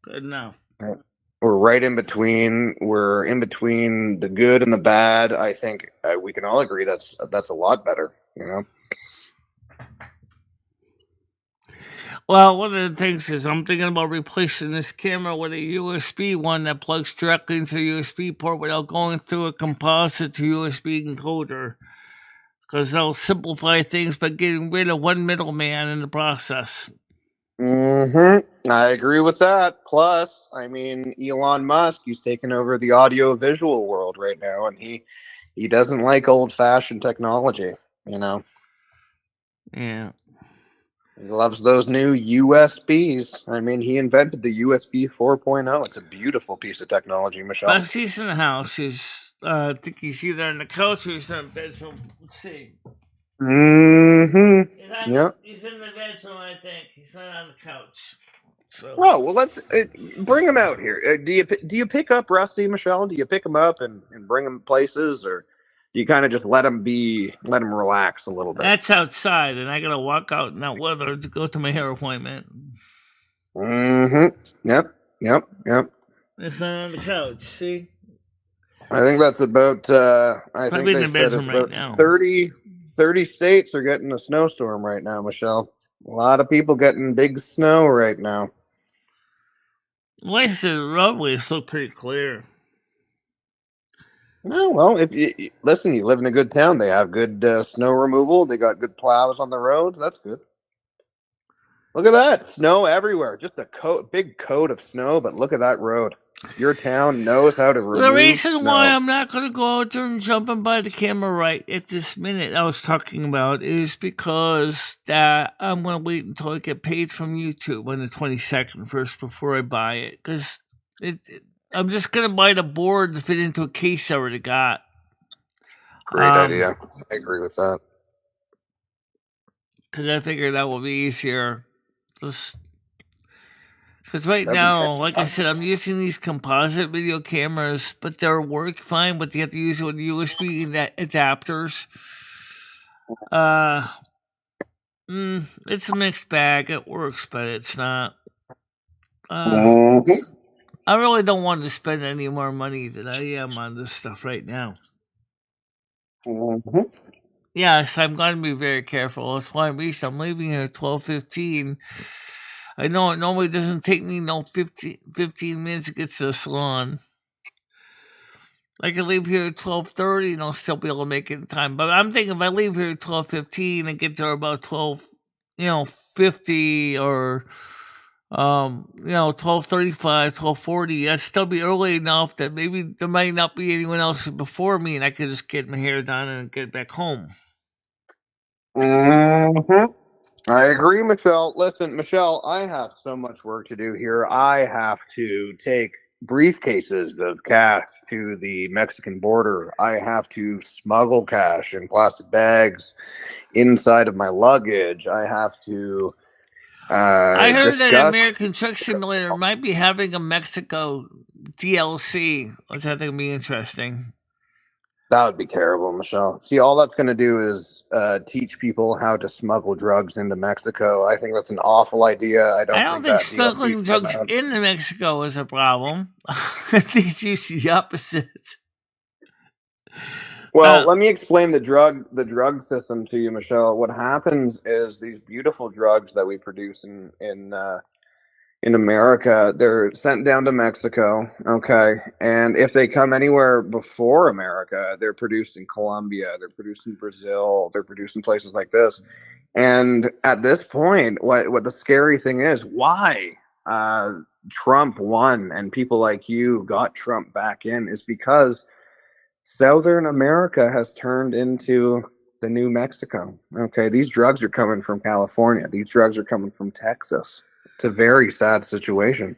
Good enough. We're right in between. We're in between the good and the bad. I think we can all agree that's a lot better, Well, one of the things is I'm thinking about replacing this camera with a USB one that plugs directly into the USB port without going through a composite to USB encoder. Because that'll simplify things by getting rid of one middleman in the process. I agree with that. Plus, I mean, Elon Musk, he's taking over the audio-visual world right now, and he doesn't like old-fashioned technology, Yeah. He loves those new USBs. I mean, he invented the USB 4.0. It's a beautiful piece of technology, Michelle. But he's in the house. I think he's either in the couch or he's in the bedroom. Let's see. Yeah. He's in the bedroom, I think. He's not on the couch. So. Oh, well, let's bring him out here. Do you pick up Rusty, Michelle? Do you pick him up and bring him places, or do you kind of just let him relax a little bit? That's outside, and I gotta walk out in that weather to go to my hair appointment. Yep. It's not on the couch. See. I think that's about. I Probably think they said it's about now. 30 states are getting a snowstorm right now, Michelle. A lot of people getting big snow right now. At least the roadways look pretty clear. No, well, if you listen, you live in a good town. They have good snow removal. They got good plows on the roads. That's good. Look at that. Snow everywhere. Just a big coat of snow, but look at that road. Your town knows how to remove The reason snow. why I'm not going to go out there and jump and buy the camera right at this minute I was talking about is because that I'm going to wait until I get paid from YouTube on the 22nd first before I buy it. Because I'm just going to buy the board to fit into a case I already got. Great idea. I agree with that. Because I figure that will be easier. Because right now, like I said, I'm using these composite video cameras, but they work fine, but you have to use it with USB adapters. It's a mixed bag. It works, but it's not. Mm-hmm. I really don't want to spend any more money than I am on this stuff right now. Mm-hmm. Yes, I'm going to be very careful. That's why I'm leaving here at 12:15. I know it normally doesn't take me 15 minutes to get to the salon. I can leave here at 12:30 and I'll still be able to make it in time. But I'm thinking if I leave here at 12:15 and get there about 50 or 12:35, 12:40, I'd still be early enough that maybe there might not be anyone else before me and I could just get my hair done and get back home. Mm-hmm. I agree, Michelle. Listen, Michelle, I have so much work to do here. I have to take briefcases of cash to the Mexican border. I have to smuggle cash in plastic bags inside of my luggage. I have to I heard that discuss. American Truck Simulator might be having a Mexico DLC, which I think would be interesting. That would be terrible, Michelle. See, all that's going to do is teach people how to smuggle drugs into Mexico. I think that's an awful idea. I I don't don't think think that DLC smuggling should come drugs out. into Mexico is a problem. I think it's usually the opposite. Well, let me explain the drug system to you, Michelle. What happens is these beautiful drugs that we produce in America, they're sent down to Mexico, okay? And if they come anywhere before America, they're produced in Colombia, they're produced in Brazil, they're produced in places like this. And at this point, what the scary thing is, why Trump won and people like you got Trump back in is because Southern America has turned into the new Mexico. Okay, these drugs are coming from California. These drugs are coming from Texas. It's a very sad situation,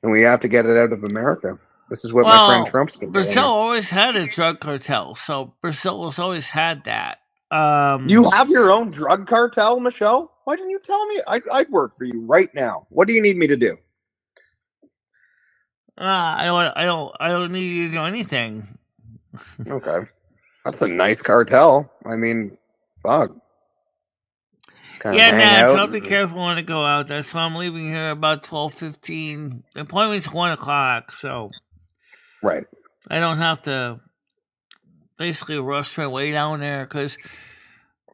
and we have to get it out of America. This is what my friend Well, Trump's been Brazil doing. always had a drug cartel, so Brazil has always had that. You have your own drug cartel, Michelle? Why didn't you tell me? I'd work for you right now. What do you need me to do? I don't need you to do anything. Okay, that's a nice cartel. I mean, fuck. Kind Yeah, of hang Nats, out. I'll be careful when I go out. That's why I'm leaving here about 12:15. The appointment's 1:00, so Right. I don't have to basically rush my way down there because,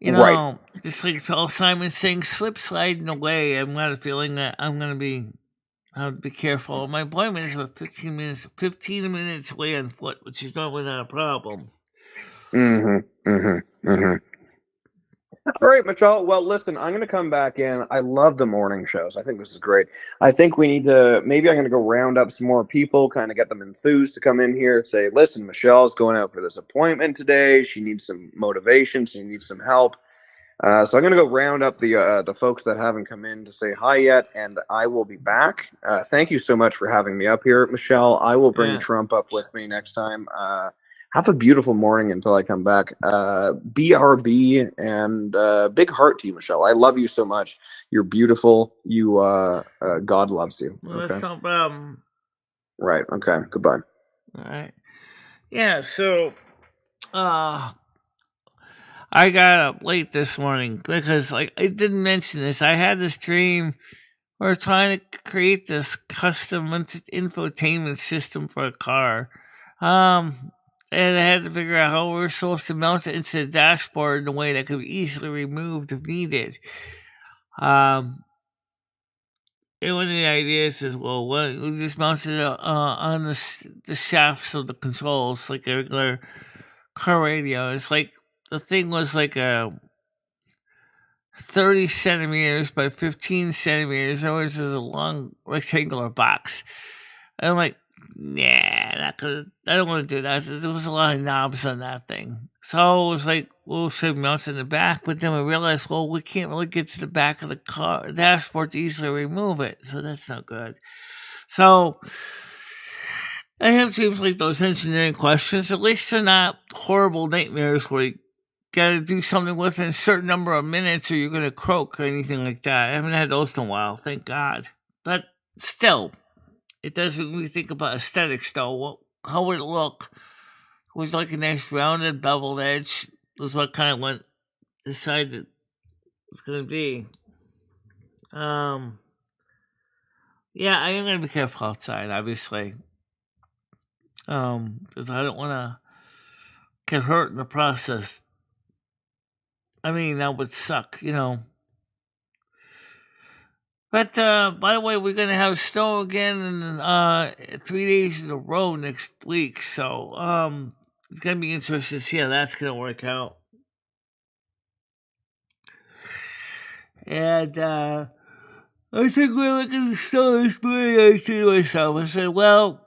Right. just like Phil Simon saying, slip sliding away. I've got a feeling that I have to be careful. My appointment is about 15 minutes away on foot, which is normally not a problem. Mm-hmm. Mm-hmm. Mm-hmm. All right, Michelle. Well, listen, I'm going to come back in. I love the morning shows. I think this is great. I think we need to, maybe I'm going to go round up some more people, kind of get them enthused to come in here, say, listen, Michelle's going out for this appointment today. She needs some motivation. She needs some help. So I'm going to go round up the folks that haven't come in to say hi yet, and I will be back. Thank you so much for having me up here, Michelle. I will bring Trump up with me next time. Have a beautiful morning until I come back. BRB and big heart to you, Michelle. I love you so much. You're beautiful. You God loves you. Well, that's no problem. Right. Okay. Goodbye. All right. Yeah. So, I got up late this morning because, like, I didn't mention this. I had this dream. We're trying to create this custom infotainment system for a car. And I had to figure out how we were supposed to mount it into the dashboard in a way that could be easily removed if needed. And one of the ideas is, well, we just mount it on the shafts of the controls like a regular car radio. It's like the thing was like a 30 centimeters by 15 centimeters, which is a long rectangular box. And I'm like, nah, I don't want to do that. There was a lot of knobs on that thing. So it was like, well, should mount in the back, but then we realized, well, we can't really get to the back of the car dashboard to easily remove it. So that's not good. So I have dreams like those engineering questions. At least they're not horrible nightmares where you got to do something within a certain number of minutes or you're going to croak or anything like that. I haven't had those in a while, thank God. But still, it does make me think about aesthetics, though. How would it look? It was like a nice rounded beveled edge. Was what kind of decided it's going to be. Yeah, I am going to be careful outside, obviously. Because I don't want to get hurt in the process. I mean, that would suck, But, by the way, we're going to have snow again in 3 days in a row next week. So, it's going to be interesting to see how that's going to work out. And, I think we're looking at the snow this morning. I said to myself, I said, well,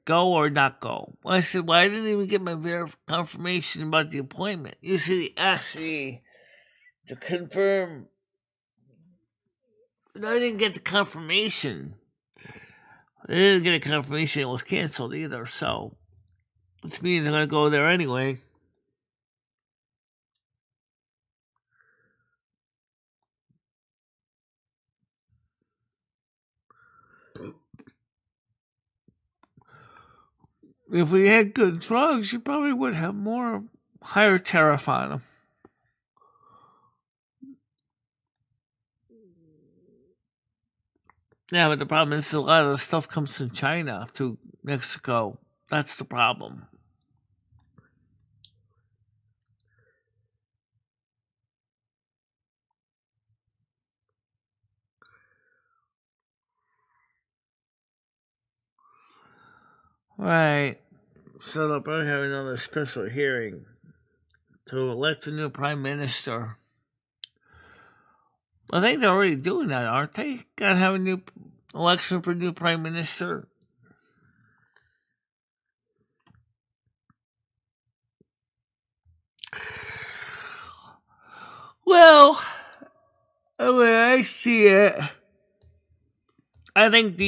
go or not go. I said, well, I didn't even get my confirmation about the appointment. You see, they asked me to confirm. No, I didn't get the confirmation. I didn't get a confirmation it was canceled either, so which means I'm going to go there anyway. If we had good drugs, you probably would have higher tariff on them. Yeah, but the problem is a lot of the stuff comes from China to Mexico. That's the problem. Right. So they'll probably have another special hearing to elect a new prime minister. I think they're already doing that, aren't they? Gotta have a new election for a new prime minister. Well, the way I see it, I think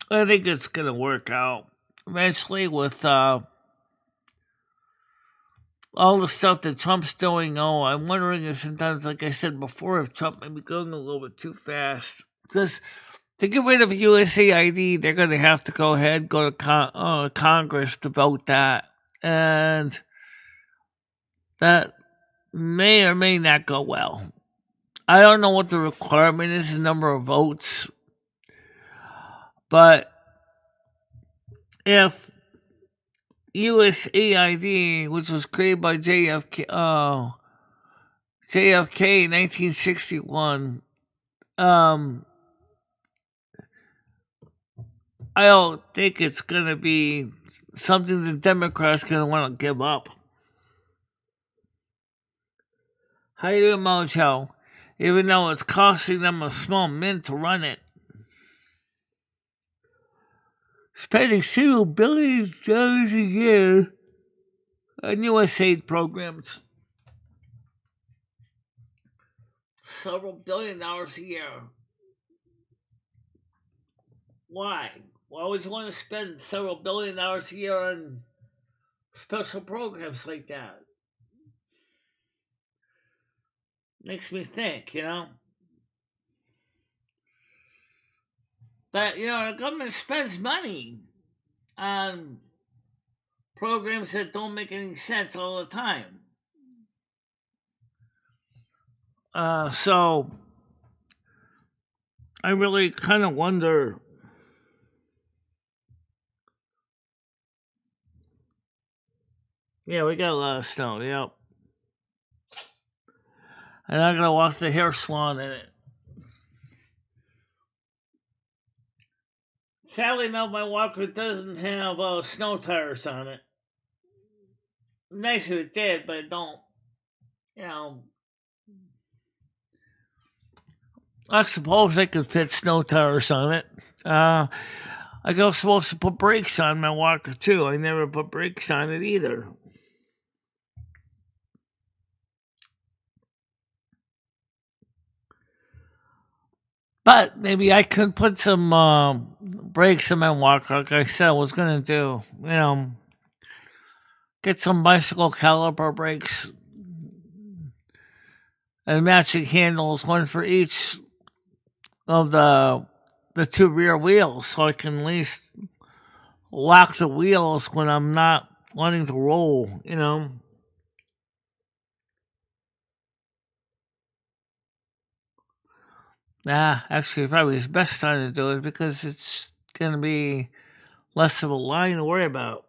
I think it's gonna work out eventually with all the stuff that Trump's doing. Oh, I'm wondering if sometimes, like I said before, if Trump may be going a little bit too fast. Because to get rid of USAID, they're going to have to go ahead, go to Congress to vote that. And that may or may not go well. I don't know what the requirement is, the number of votes. But if USAID, which was created by JFK in 1961, I don't think it's going to be something the Democrats going to want to give up. How you doing, Mojo? Even though it's costing them a small mint to run it. Spending several billion dollars a year on USAID programs. Several $billion a year. Why? Why would you want to spend several $billion a year on special programs like that? Makes me think, But, the government spends money on programs that don't make any sense all the time. So, I really kind of wonder. Yeah, we got a lot of snow, yep. And I'm going to walk the hair salon in it. Sadly enough, my walker doesn't have snow tires on it. Nice if it did, but it don't. I suppose I could fit snow tires on it. I was supposed to put brakes on my walker too. I never put brakes on it either. But maybe I could put some brakes in my walker, like I said I was going to do. Get some bicycle caliper brakes and matching handles, one for each of the two rear wheels, so I can at least lock the wheels when I'm not wanting to roll, Actually, probably his best time to do it because it's going to be less of a line to worry about.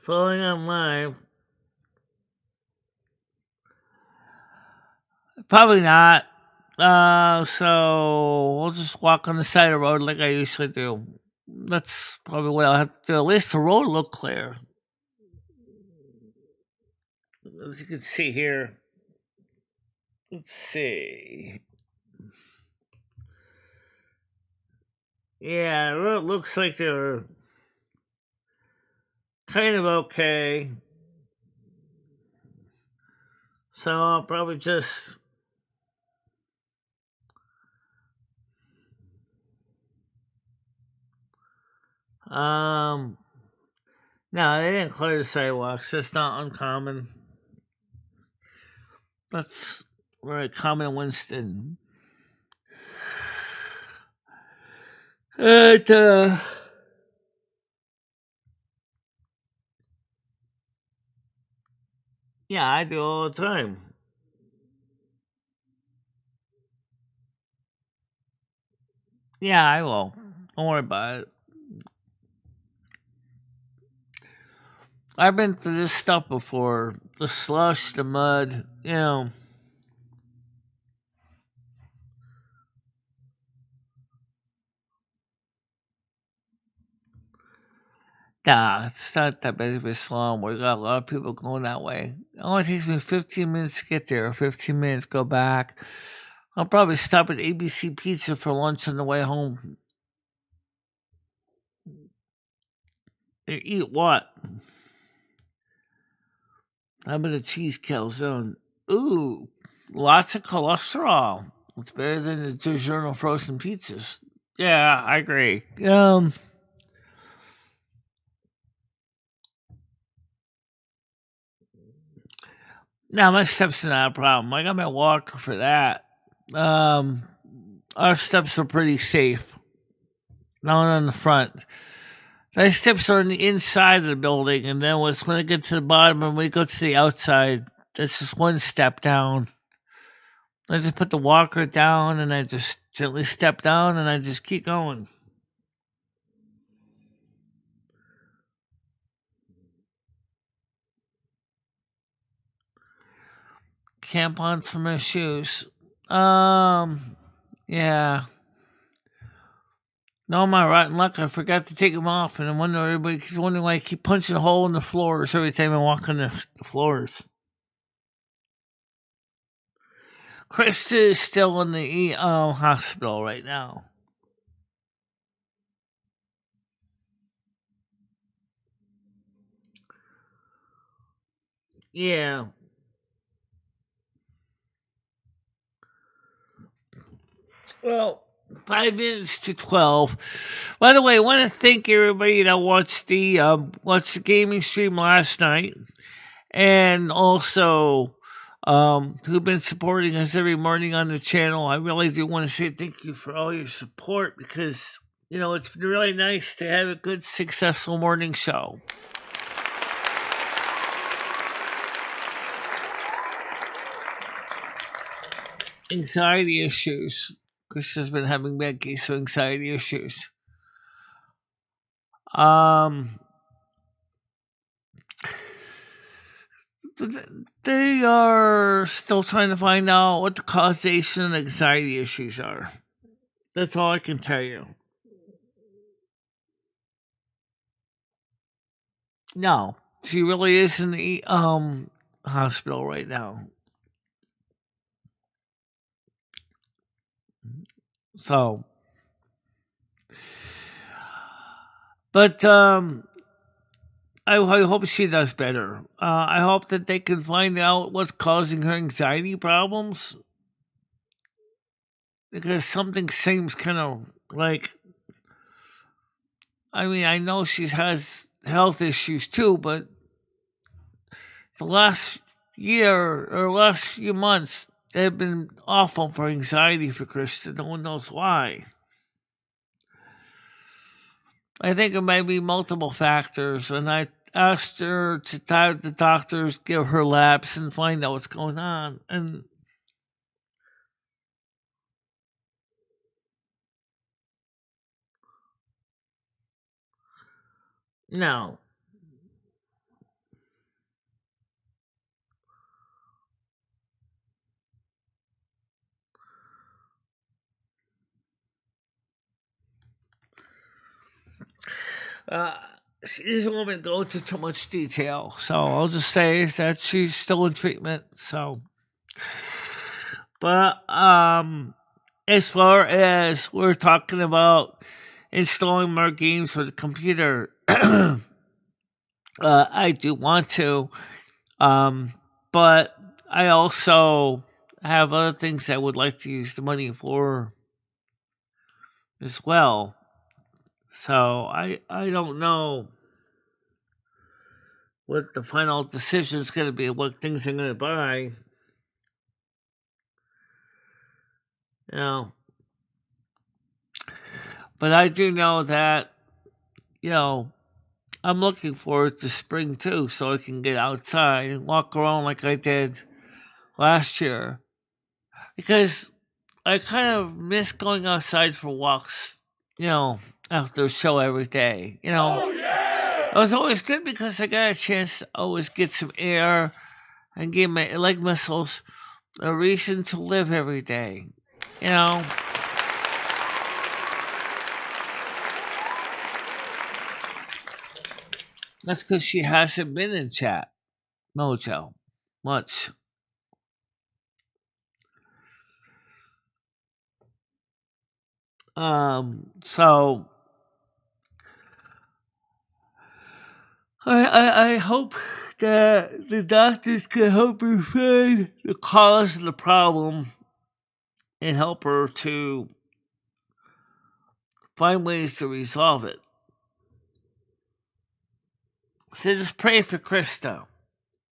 Following on live. Probably not. So we'll just walk on the side of the road like I usually do. That's probably what I'll have to do. At least the road look clear. As you can see here. Let's see. Yeah, the road looks like they're kind of okay. So I'll probably just no, they didn't clear the sidewalks. That's not uncommon. That's very common in Winston. And yeah, I do all the time. Yeah, I will. Don't worry about it. I've been through this stuff before. The slush, the mud, you know. Nah, it's not that big of a slum. We got a lot of people going that way. It only takes me 15 minutes to get there, 15 minutes go back. I'll probably stop at ABC Pizza for lunch on the way home. Eat what? How about a cheese calzone? Ooh, lots of cholesterol. It's better than the DiGiorno frozen pizzas. Yeah, I agree. Now my steps are not a problem. I got my walker for that. Our steps are pretty safe. Not on the front. The steps are on the inside of the building, and then when I get to the bottom and we go to the outside, that's just one step down. I just put the walker down, and I just gently step down, and I just keep going. Tampons for my shoes. Yeah. No, my rotten luck, I forgot to take them off, and I wonder everybody keeps wondering why I keep punching a hole in the floors every time I walk on the floors. Krista is still in the hospital right now. Yeah. Well, 5 minutes to 12. By the way, I want to thank everybody that watched the gaming stream last night, and also who've been supporting us every morning on the channel. I really do want to say thank you for all your support because, you know, it's been really nice to have a good, successful morning show. Anxiety issues. Chris has been having bad case of anxiety issues. They are still trying to find out what the causation of anxiety issues are. That's all I can tell you. No, she really is in the hospital right now. So, but I hope she does better. I hope that they can find out what's causing her anxiety problems, because something seems kind of like, I mean, I know she has health issues too, but the last year or last few months, they've been awful for anxiety for Krista. No one knows why. I think it might be multiple factors, and I asked her to have the doctors give her labs and find out what's going on. And no. She doesn't want me to go into too much detail, so I'll just say is that she's still in treatment. So, but as far as we're talking about installing more games for the computer, I do want to, but I also have other things I would like to use the money for as well. So I don't know what the final decision is going to be, what things I'm going to buy. You know, but I do know that, you know, I'm looking forward to spring too, so I can get outside and walk around like I did last year. Because I kind of miss going outside for walks, you know, after a show every day. You know, oh, yeah! It was always good because I got a chance to always get some air and give my leg muscles a reason to live every day. You know? That's because she hasn't been in chat, Mojo, much. So I hope that the doctors can help her find the cause of the problem and help her to find ways to resolve it. So just pray for Krista.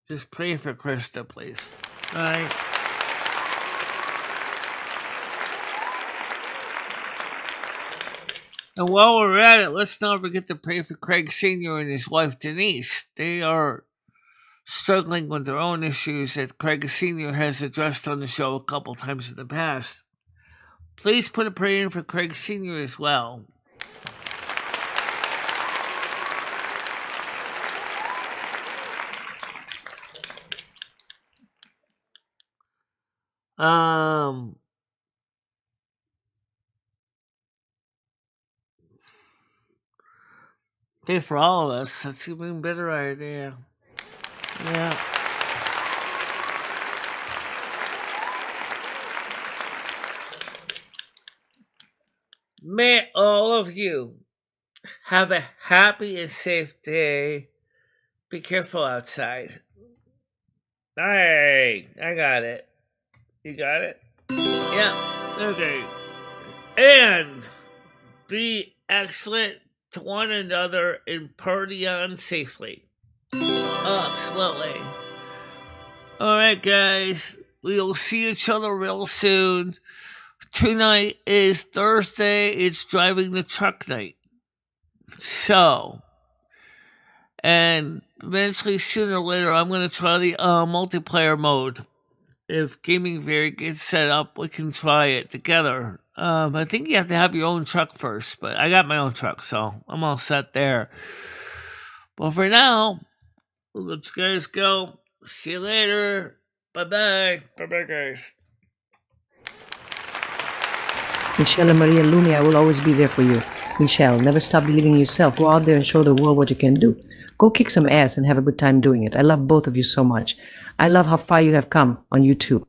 Just pray for Krista, please. All right. And while we're at it, let's not forget to pray for Craig Sr. and his wife Denise. They are struggling with their own issues that Craig Sr. has addressed on the show a couple times in the past. Please put a prayer in for Craig Sr. as well. Pray for all of us. That's even better idea. Yeah. May all of you have a happy and safe day. Be careful outside. Hey, I got it. You got it? Yeah, okay. And be excellent to one another and party on safely. Absolutely. Alright, guys. We'll see each other real soon. Tonight is Thursday. It's driving the truck night. So, and eventually, sooner or later, I'm going to try the multiplayer mode. If Gaming Very gets set up, we can try it together. I think you have to have your own truck first, but I got my own truck, so I'm all set there. But for now, let's guys go. See you later. Bye-bye. Bye-bye, guys. MicheleMarieDalene, I will always be there for you. Michelle, never stop believing in yourself. Go out there and show the world what you can do. Go kick some ass and have a good time doing it. I love both of you so much. I love how far you have come on YouTube.